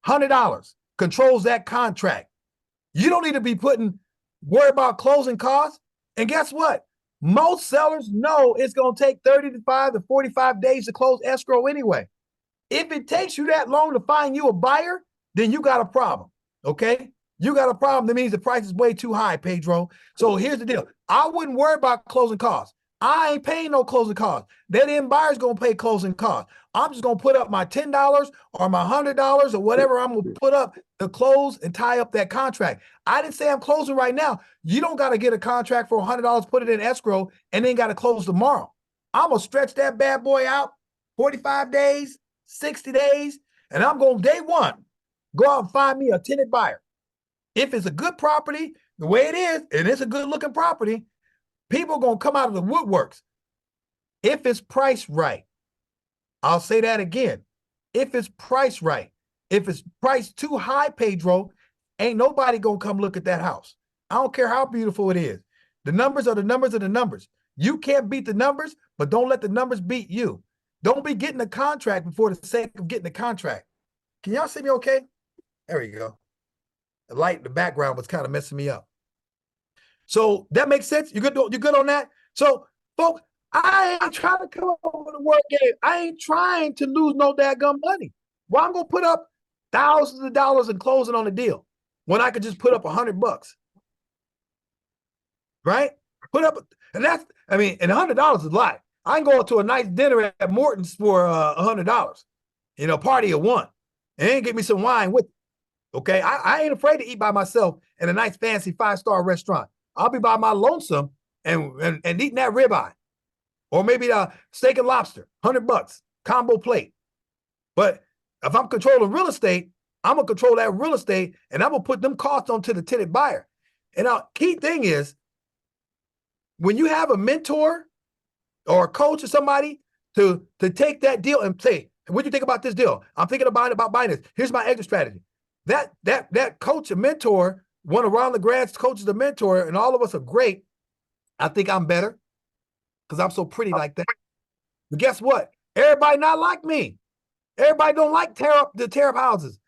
$100 controls that contract. You don't need to be worry about closing costs. And guess what? Most sellers know it's going to take 35 to 45 days to close escrow anyway. If it takes you that long to find you a buyer, then you got a problem, okay? You got a problem. That means the price is way too high, Pedro. So here's the deal. I wouldn't worry about closing costs. I ain't paying no closing costs. That end buyer's going to pay closing costs. I'm just going to put up my $10 or my $100 or whatever I'm going to put up to close and tie up that contract. I didn't say I'm closing right now. You don't got to get a contract for $100, put it in escrow, and then got to close tomorrow. I'm going to stretch that bad boy out 45 days, 60 days, and I'm going day one, go out and find me a tenant buyer. If it's a good property, the way it is, and it's a good looking property, people are going to come out of the woodworks. If it's priced right, I'll say that again. If it's priced right, if it's priced too high, Pedro, ain't nobody going to come look at that house. I don't care how beautiful it is. The numbers are the numbers are the numbers. You can't beat the numbers, but don't let the numbers beat you. Don't be getting a contract before the sake of getting a contract. Can y'all see me okay? There we go. The light in the background was kind of messing me up. So that makes sense? You good on that? So, folks, I ain't trying to come up with a word game. I ain't trying to lose no daggum money. Well, I'm going to put up thousands of dollars in closing on a deal when I could just put up $100. Right? Put up, and that's, I mean, and $100 is a lot. I can go to a nice dinner at Morton's for $100, you know, party of one, and get me some wine with it. Okay, I ain't afraid to eat by myself in a nice fancy 5-star restaurant. I'll be by my lonesome and eating that ribeye, or maybe steak and lobster, $100 combo plate. But if I'm controlling real estate, I'm gonna control that real estate, and I'm gonna put them costs onto the tenant buyer. And now, key thing is, when you have a mentor or a coach or somebody to take that deal and say, what do you think about this deal? I'm thinking about buying this. Here's my exit strategy. That coach and mentor, one of Ron Legrand's coaches, a mentor, and all of us are great. I think I'm better because I'm so pretty like that. But guess what? Everybody not like me. Everybody don't like tear up houses.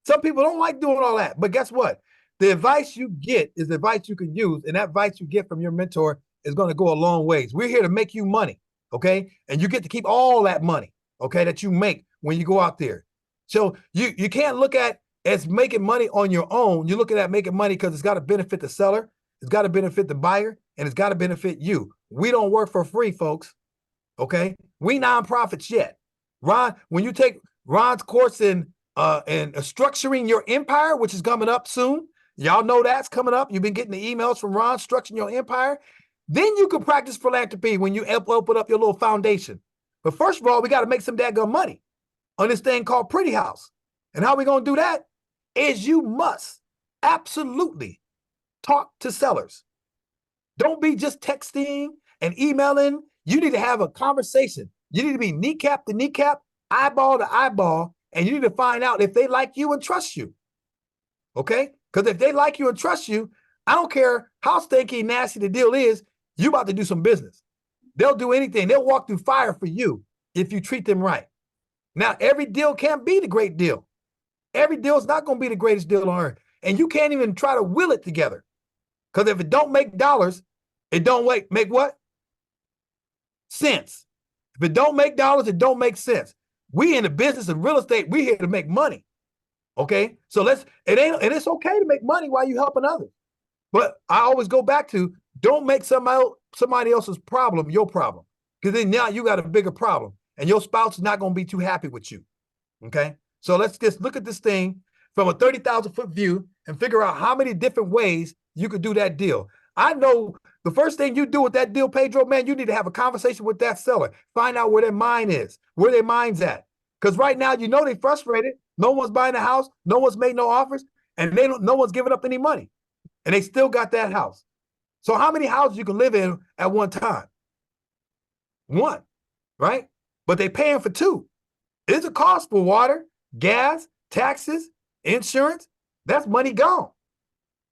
Some people don't like doing all that. But guess what? The advice you get is the advice you can use, and that advice you get from your mentor is going to go a long ways. We're here to make you money, okay? And you get to keep all that money, okay, that you make when you go out there. So you can't look at as making money on your own. You're looking at making money because it's got to benefit the seller, it's got to benefit the buyer, and it's got to benefit you. We don't work for free, folks, okay? We nonprofits yet. Ron, when you take Ron's course in structuring your empire, which is coming up soon, y'all know that's coming up. You've been getting the emails from Ron, structuring your empire. Then you can practice philanthropy when you open up your little foundation. But first of all, we got to make some daggone money on this thing called Pretty House. And how we going to do that is you must absolutely talk to sellers. Don't be just texting and emailing. You need to have a conversation. You need to be kneecap to kneecap, eyeball to eyeball, and you need to find out if they like you and trust you. Okay? Because if they like you and trust you, I don't care how stinky and nasty the deal is, you about to do some business. They'll do anything. They'll walk through fire for you if you treat them right. Now, every deal can't be the great deal. Every deal is not going to be the greatest deal on earth. And you can't even try to will it together. Because if it don't make dollars, it don't make what? Sense. If it don't make dollars, it don't make sense. We in the business of real estate, we here to make money. Okay? So it's okay to make money while you helping others. But I always go back to, don't make somebody else's problem your problem. Because then now you got a bigger problem. And your spouse is not going to be too happy with you. Okay? So let's just look at this thing from a 30,000-foot view and figure out how many different ways you could do that deal. I know the first thing you do with that deal, Pedro, man, you need to have a conversation with that seller. Find out where their mind is, where their mind's at. Because right now, you know they're frustrated. No one's buying a house. No one's made no offers. And no one's giving up any money. And they still got that house. So how many houses you can live in at one time? One, right? but they paying for two. It's a cost for water, gas, taxes, insurance. That's money gone.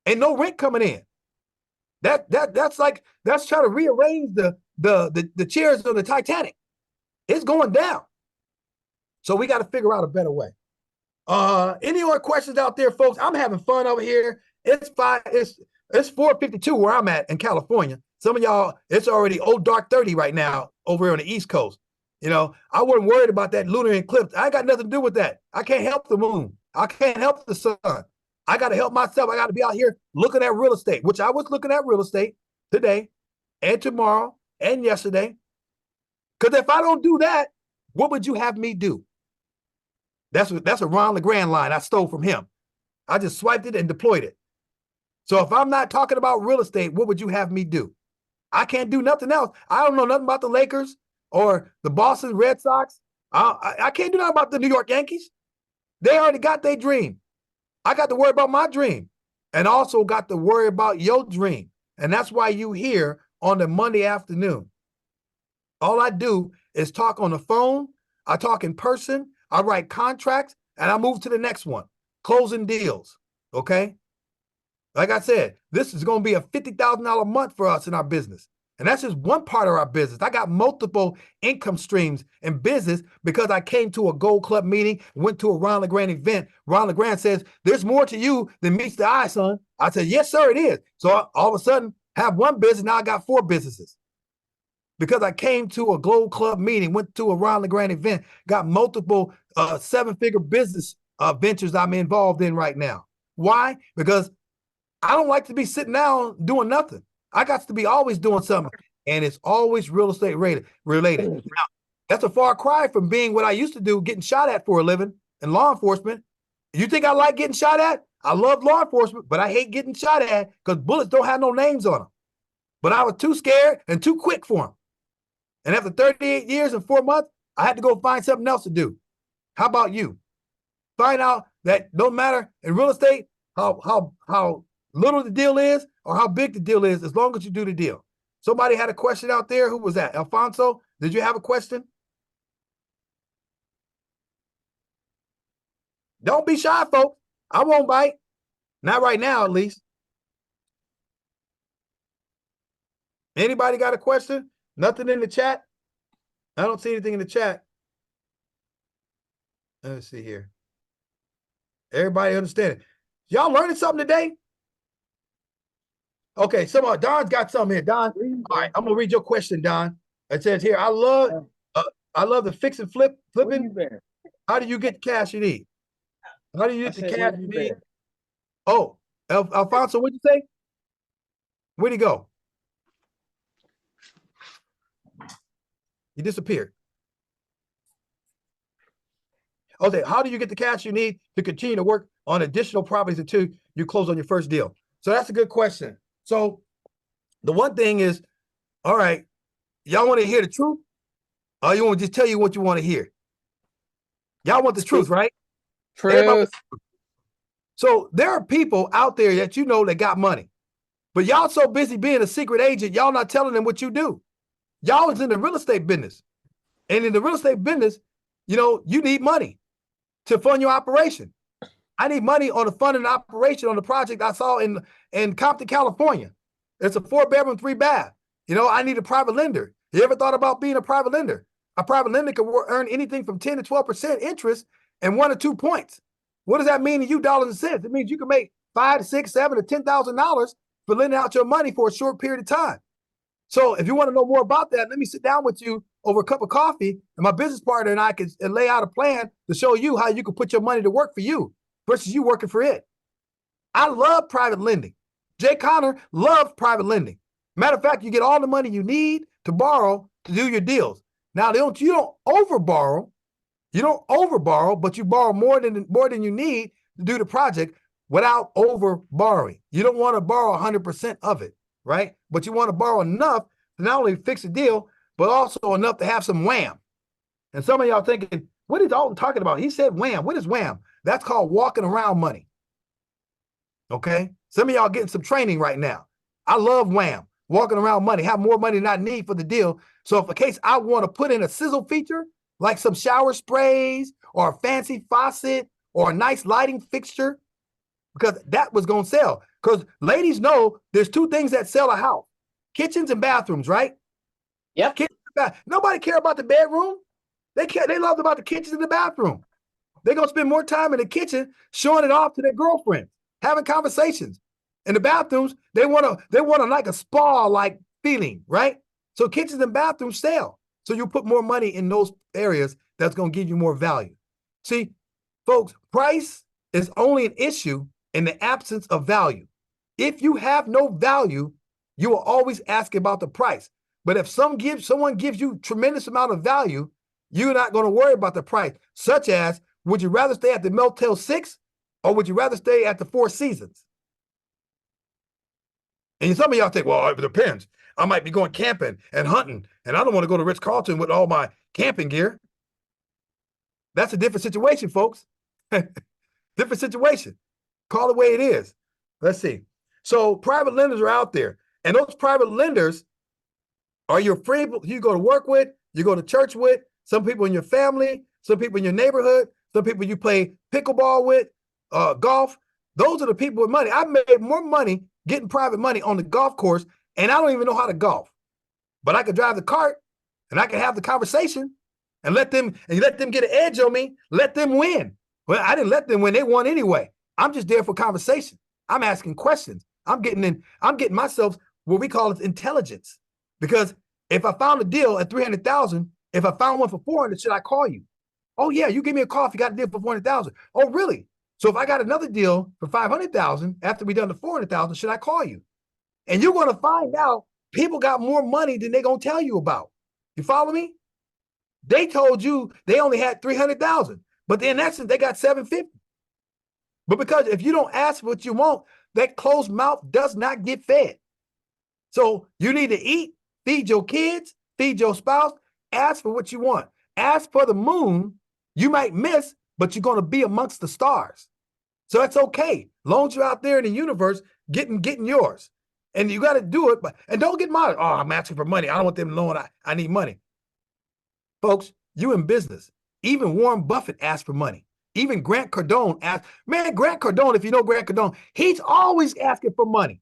Ain't no rent coming in. That's trying to rearrange the chairs on the Titanic. It's going down. So we got to figure out a better way. Any more questions out there, folks? I'm having fun over here. It's 4:52 where I'm at in California. Some of y'all, it's already old dark 30 right now over here on the East Coast. You know, I wasn't worried about that lunar eclipse. I got nothing to do with that. I can't help the moon. I can't help the sun. I got to help myself. I got to be out here looking at real estate, which I was looking at real estate today and tomorrow and yesterday. Because if I don't do that, what would you have me do? That's a Ron Legrand line I stole from him. I just swiped it and deployed it. So if I'm not talking about real estate, what would you have me do? I can't do nothing else. I don't know nothing about the Lakers or the Boston Red Sox. I can't do nothing about the New York Yankees. They already got their dream. I got to worry about my dream and also got to worry about your dream. And that's why you here on the Monday afternoon. All I do is talk on the phone. I talk in person. I write contracts and I move to the next one, closing deals. Okay. Like I said, this is going to be a $50,000 a month for us in our business. And that's just one part of our business. I got multiple income streams in business because I came to a Gold Club meeting, went to a Ron Legrand event. Ron Legrand says, there's more to you than meets the eye, son. I said, yes, sir, it is. So all of a sudden, have one business, now I got 4 businesses. Because I came to a Gold Club meeting, went to a Ron Legrand event, got multiple 7-figure business ventures I'm involved in right now. Why? Because I don't like to be sitting down doing nothing. I got to be always doing something. And it's always real estate related. Now, that's a far cry from being what I used to do, getting shot at for a living in law enforcement. You think I like getting shot at? I love law enforcement, but I hate getting shot at because bullets don't have no names on them. But I was too scared and too quick for them. And after 38 years and 4 months, I had to go find something else to do. How about you? Find out that no matter in real estate how little the deal is or how big the deal is, as long as you do the deal. Somebody had a question out there. Who was that? Alfonso, did you have a question? Don't be shy, folks. I won't bite. Not right now, at least. Anybody got a question? Nothing in the chat? I don't see anything in the chat. Let's see here. Everybody understand it. Y'all learning something today? Okay, Don's got something here. Don, all right, I'm gonna read your question, Don. It says here, I love the fix and flipping. How do you get the cash you need? How do you get the cash you need? Oh, Alfonso, what'd you say? Where'd he go? He disappeared. Okay, how do you get the cash you need to continue to work on additional properties until you close on your first deal? So that's a good question. So the one thing is, all right, y'all want to hear the truth? Or you want to just tell you what you want to hear? Y'all want the truth, right? Truth. So there are people out there that you know that got money, but y'all so busy being a secret agent, y'all not telling them what you do. Y'all is in the real estate business. And in the real estate business, you know, you need money to fund your operation. I need money on the funding operation on the project I saw in Compton, California. It's a 4-bedroom, 3-bath. You know, I need a private lender. You ever thought about being a private lender? A private lender can earn anything from 10 to 12% interest and 1 or 2 points. What does that mean to you, dollars and cents? It means you can make $5 to $6, $7 to $10,000 for lending out your money for a short period of time. So if you want to know more about that, let me sit down with you over a cup of coffee, and my business partner and I can lay out a plan to show you how you can put your money to work for you versus you working for it. I love private lending. Jay Connor loves private lending. Matter of fact, you get all the money you need to borrow to do your deals. Now, you don't overborrow. You don't overborrow, but you borrow more than you need to do the project without over borrowing. You don't want to borrow 100% of it, right? But you want to borrow enough to not only fix the deal, but also enough to have some wham. And some of y'all thinking, what is Alton talking about? He said wham. What is wham? That's called walking around money. Okay? Some of y'all getting some training right now. I love wham. Walking around money, have more money than I need for the deal. So if in case I want to put in a sizzle feature like some shower sprays or a fancy faucet or a nice lighting fixture, because that was going to sell. Because ladies know there's two things that sell a house: kitchens and bathrooms, right? Yep. Nobody care about the bedroom. They love about the kitchen and the bathroom. They're going to spend more time in the kitchen showing it off to their girlfriend, having conversations. In the bathrooms, they want like a spa-like feeling, right? So kitchens and bathrooms sell. So you put more money in those areas that's going to give you more value. See, folks, price is only an issue in the absence of value. If you have no value, you will always ask about the price. But if someone gives you tremendous amount of value, you're not going to worry about the price, such as, would you rather stay at the Motel 6 or would you rather stay at the Four Seasons? And some of y'all think, well, it depends. I might be going camping and hunting, and I don't want to go to Ritz-Carlton with all my camping gear. That's a different situation, folks. Different situation. Call it the way it is. Let's see. So private lenders are out there, and those private lenders are your friend you go to work with, you go to church with, some people in your family, some people in your neighborhood, some people you play pickleball with, golf. Those are the people with money. I've made more money getting private money on the golf course, and I don't even know how to golf. But I could drive the cart, and I can have the conversation, and let them get an edge on me, let them win. Well, I didn't let them win. They won anyway. I'm just there for conversation. I'm asking questions. I'm getting myself what we call intelligence. Because if I found a deal at 300,000, if I found one for 400, should I call you? Oh yeah, you give me a call if you got a deal for 400,000. Oh really? So if I got another deal for 500,000 after we done the 400,000, should I call you? And you're going to find out people got more money than they're going to tell you about. You follow me? They told you they only had 300,000, but in essence, they got 750. But because if you don't ask what you want, that closed mouth does not get fed. So you need to eat, feed your kids, feed your spouse, ask for what you want. Ask for the moon. You might miss, but you're going to be amongst the stars. So that's okay. As long as you're out there in the universe getting yours. And you got to do it. And don't get mad. Oh, I'm asking for money. I don't want them knowing I need money. Folks, you in business. Even Warren Buffett asked for money. Even Grant Cardone asked. Man, Grant Cardone, if you know Grant Cardone, he's always asking for money.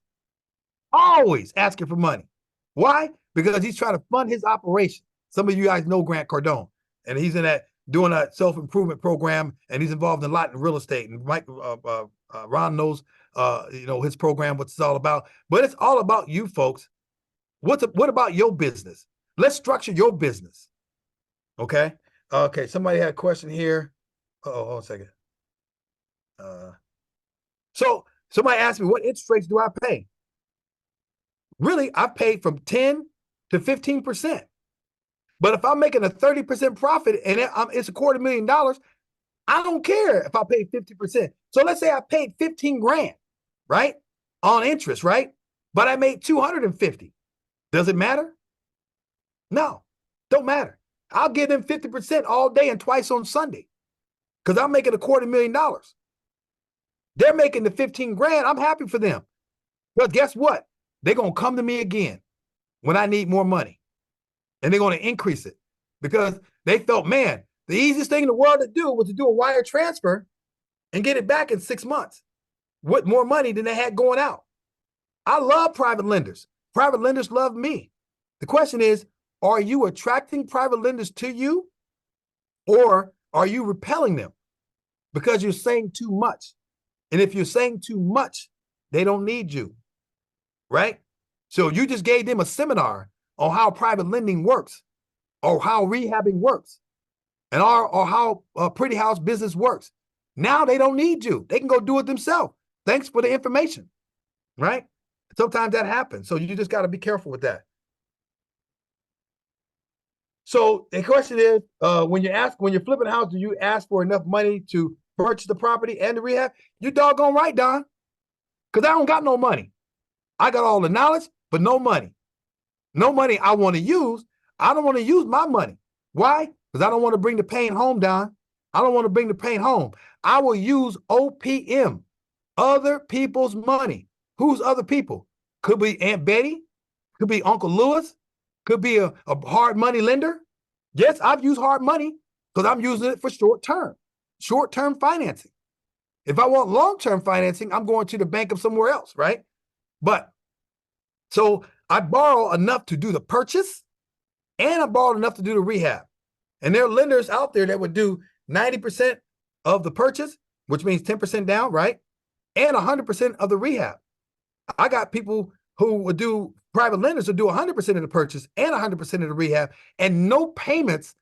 Always asking for money. Why? Because he's trying to fund his operation. Some of you guys know Grant Cardone, and he's in that doing a self-improvement program, and he's involved in a lot in real estate. And Mike, Ron knows, his program, what it's all about. But it's all about you, folks. What about your business? Let's structure your business. Okay. Okay. Somebody had a question here. Hold on a second. So somebody asked me, what interest rates do I pay? Really, I paid from 10 to 15%. But if I'm making a 30% profit and it's $250,000, I don't care if I pay 50%. So let's say I paid 15 grand, right? On interest, right? But I made 250. Does it matter? No, don't matter. I'll give them 50% all day and twice on Sunday because I'm making $250,000. They're making the 15 grand. I'm happy for them. But guess what? They're going to come to me again when I need more money. And they're going to increase it because they felt, man, the easiest thing in the world to do was to do a wire transfer and get it back in 6 months with more money than they had going out. I love private lenders. Private lenders love me. The question is, are you attracting private lenders to you or are you repelling them because you're saying too much? And if you're saying too much, they don't need you, right? So you just gave them a seminar on how private lending works or how rehabbing works and or how pretty house business works. Now they don't need you. They can go do it themselves. Thanks for the information, right? Sometimes that happens. So you just got to be careful with that. So the question is, when you're flipping a house, do you ask for enough money to purchase the property and the rehab? You doggone right, Don. Because I don't got no money. I got all the knowledge, but no money. No money I want to use. I don't want to use my money. Why? Because I don't want to bring the pain home, Don. I don't want to bring the pain home. I will use OPM, other people's money. Who's other people? Could be Aunt Betty. Could be Uncle Lewis. Could be a hard money lender. Yes, I've used hard money because I'm using it for short-term financing. If I want long-term financing, I'm going to the bank of somewhere else, right? But so I borrow enough to do the purchase and I borrowed enough to do the rehab. And there are lenders out there that would do 90% of the purchase, which means 10% down, right? And 100% of the rehab. I got people who would do, private lenders would do 100% of the purchase and 100% of the rehab and no payments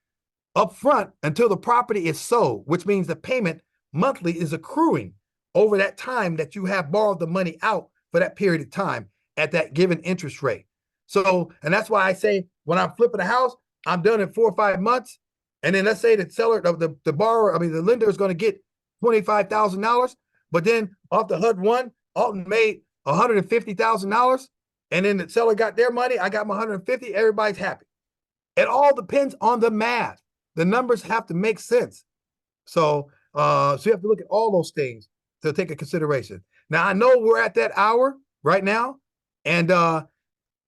up front until the property is sold, which means the payment monthly is accruing over that time that you have borrowed the money out for that period of time at that given interest rate. So, and that's why I say when I'm flipping a house, I'm done in 4 or 5 months. And then let's say the seller, the borrower, I mean, the lender is going to get $25,000, but then off the HUD one, Alton made $150,000. And then the seller got their money. I got my 150. Everybody's happy. It all depends on the math. The numbers have to make sense. So, so you have to look at all those things to take a consideration. Now, I know we're at that hour right now. And,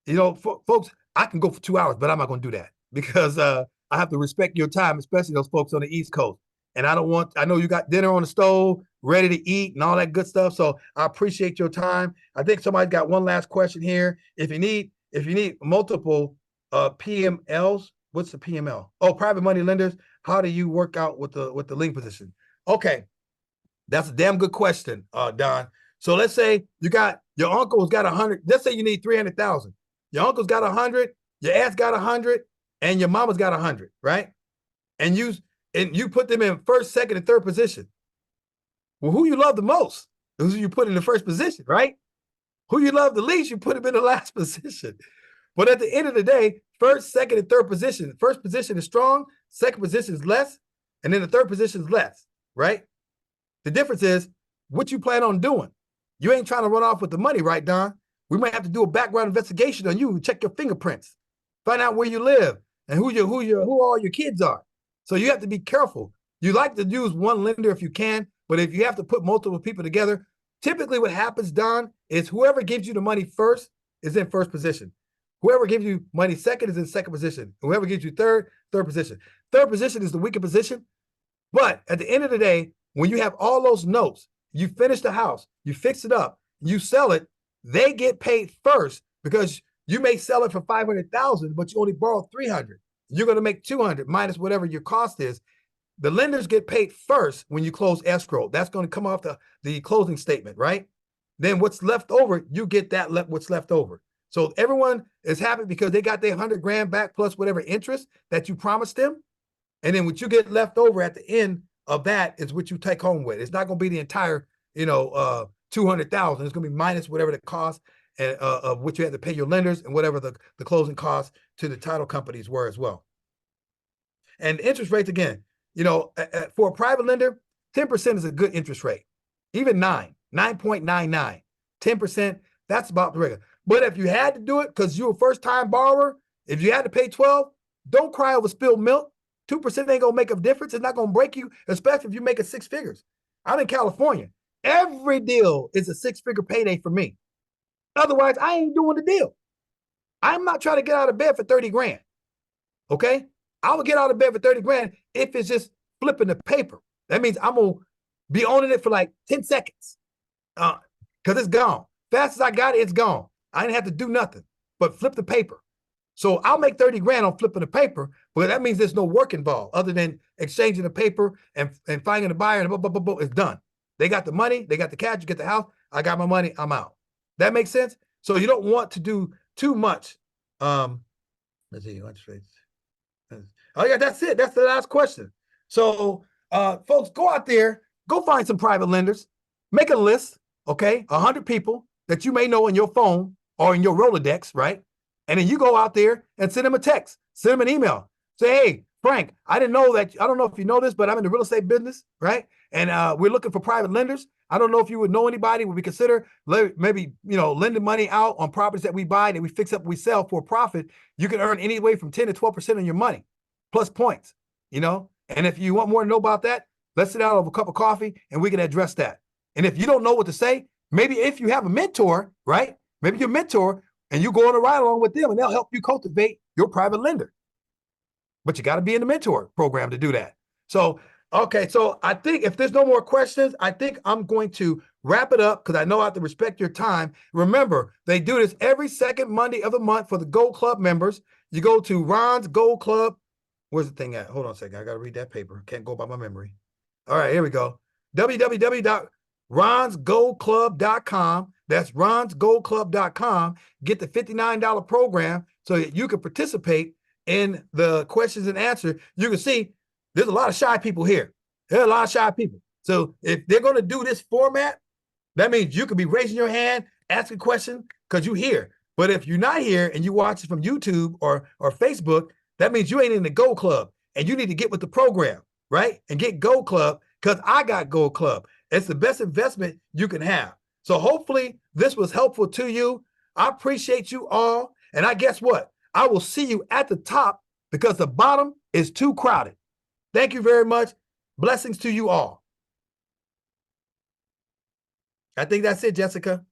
you know, folks, I can go for 2 hours, but I'm not going to do that because I have to respect your time, especially those folks on the East Coast. And I know you got dinner on the stove, ready to eat and all that good stuff. So I appreciate your time. I think somebody's got one last question here. If you need multiple PMLs, what's the PML? Oh, private money lenders. How do you work out with the lien position? Okay. That's a damn good question, Don. So let's say your uncle's got 100. Let's say you need 300,000. Your uncle's got 100, your aunt's got 100, and your mama's got 100, right? And you put them in first, second, and third position. Well, who you love the most is who you put in the first position, right? Who you love the least, you put them in the last position. But at the end of the day, first, second, and third position. First position is strong, second position is less, and then the third position is less, right? The difference is what you plan on doing. You ain't trying to run off with the money, right, Don? We might have to do a background investigation on you and check your fingerprints, find out where you live and who all your kids are. So you have to be careful. You like to use one lender if you can, but if you have to put multiple people together, typically what happens, Don, is whoever gives you the money first is in first position. Whoever gives you money second is in second position. Whoever gives you third position. Third position is the weaker position. But at the end of the day, when you have all those notes, you finish the house, you fix it up, you sell it, they get paid first because you may sell it for 500,000, but you only borrowed 300. You're going to make 200 minus whatever your cost is. The lenders get paid first when you close escrow. That's going to come off the closing statement, right? Then what's left over, you get what's left over. So everyone is happy because they got their 100 grand back plus whatever interest that you promised them. And then what you get left over at the end of that is what you take home with. It's not going to be the entire, 200,000. It's going to be minus whatever the cost of what you had to pay your lenders and whatever the closing costs to the title companies were as well. And interest rates, again, for a private lender, 10% is a good interest rate. Even 9.99, 10%, that's about the regular. But if you had to do it because you're a first-time borrower, if you had to pay 12, don't cry over spilled milk. 2% ain't gonna make a difference. It's not gonna break you, especially if you make it 6 figures. I'm in California. Every deal is a 6-figure payday for me. Otherwise, I ain't doing the deal. I'm not trying to get out of bed for 30 grand. Okay? I will get out of bed for 30 grand if it's just flipping the paper. That means I'm gonna be owning it for like 10 seconds. Because it's gone. Fast as I got it, it's gone. I didn't have to do nothing but flip the paper. So I'll make 30 grand on flipping the paper, but that means there's no work involved other than exchanging the paper and finding a buyer and blah, blah, blah, blah. It's done. They got the money, they got the cash, you get the house, I got my money, I'm out. That makes sense? So you don't want to do too much. Let's see, interest rates. Oh yeah, that's it. That's the last question. So folks, go out there, go find some private lenders, make a list, okay? 100 people that you may know in your phone or in your Rolodex, right? And then you go out there and send them a text, send them an email. Say, hey, Frank, I didn't know that. I don't know if you know this, but I'm in the real estate business, right? And we're looking for private lenders. I don't know if you would know anybody. Would we consider maybe, lending money out on properties that we buy that we fix up, we sell for a profit? You can earn anywhere from 10 to 12% on your money, plus points, And if you want more to know about that, let's sit down over a cup of coffee and we can address that. And if you don't know what to say, maybe if you have a mentor, right? Maybe your mentor, and you go on a ride along with them and they'll help you cultivate your private lender. But you got to be in the mentor program to do that. So, okay, so I think if there's no more questions, I think I'm going to wrap it up because I know I have to respect your time. Remember, they do this every second Monday of the month for the Gold Club members. You go to Ron's Gold Club. Where's the thing at? Hold on a second. I got to read that paper. Can't go by my memory. All right, here we go. www.ronsgoldclub.com. That's ronsgoldclub.com. Get the $59 program so that you can participate in the questions and answers. You can see there's a lot of shy people here. There are a lot of shy people. So if they're going to do this format, that means you could be raising your hand, asking a question because you're here. But if you're not here and you watch it from YouTube or Facebook, that means you ain't in the Gold Club and you need to get with the program, right? And get Gold Club because I got Gold Club. It's the best investment you can have. So hopefully this was helpful to you. I appreciate you all. And I guess what? I will see you at the top because the bottom is too crowded. Thank you very much. Blessings to you all. I think that's it, Jessica.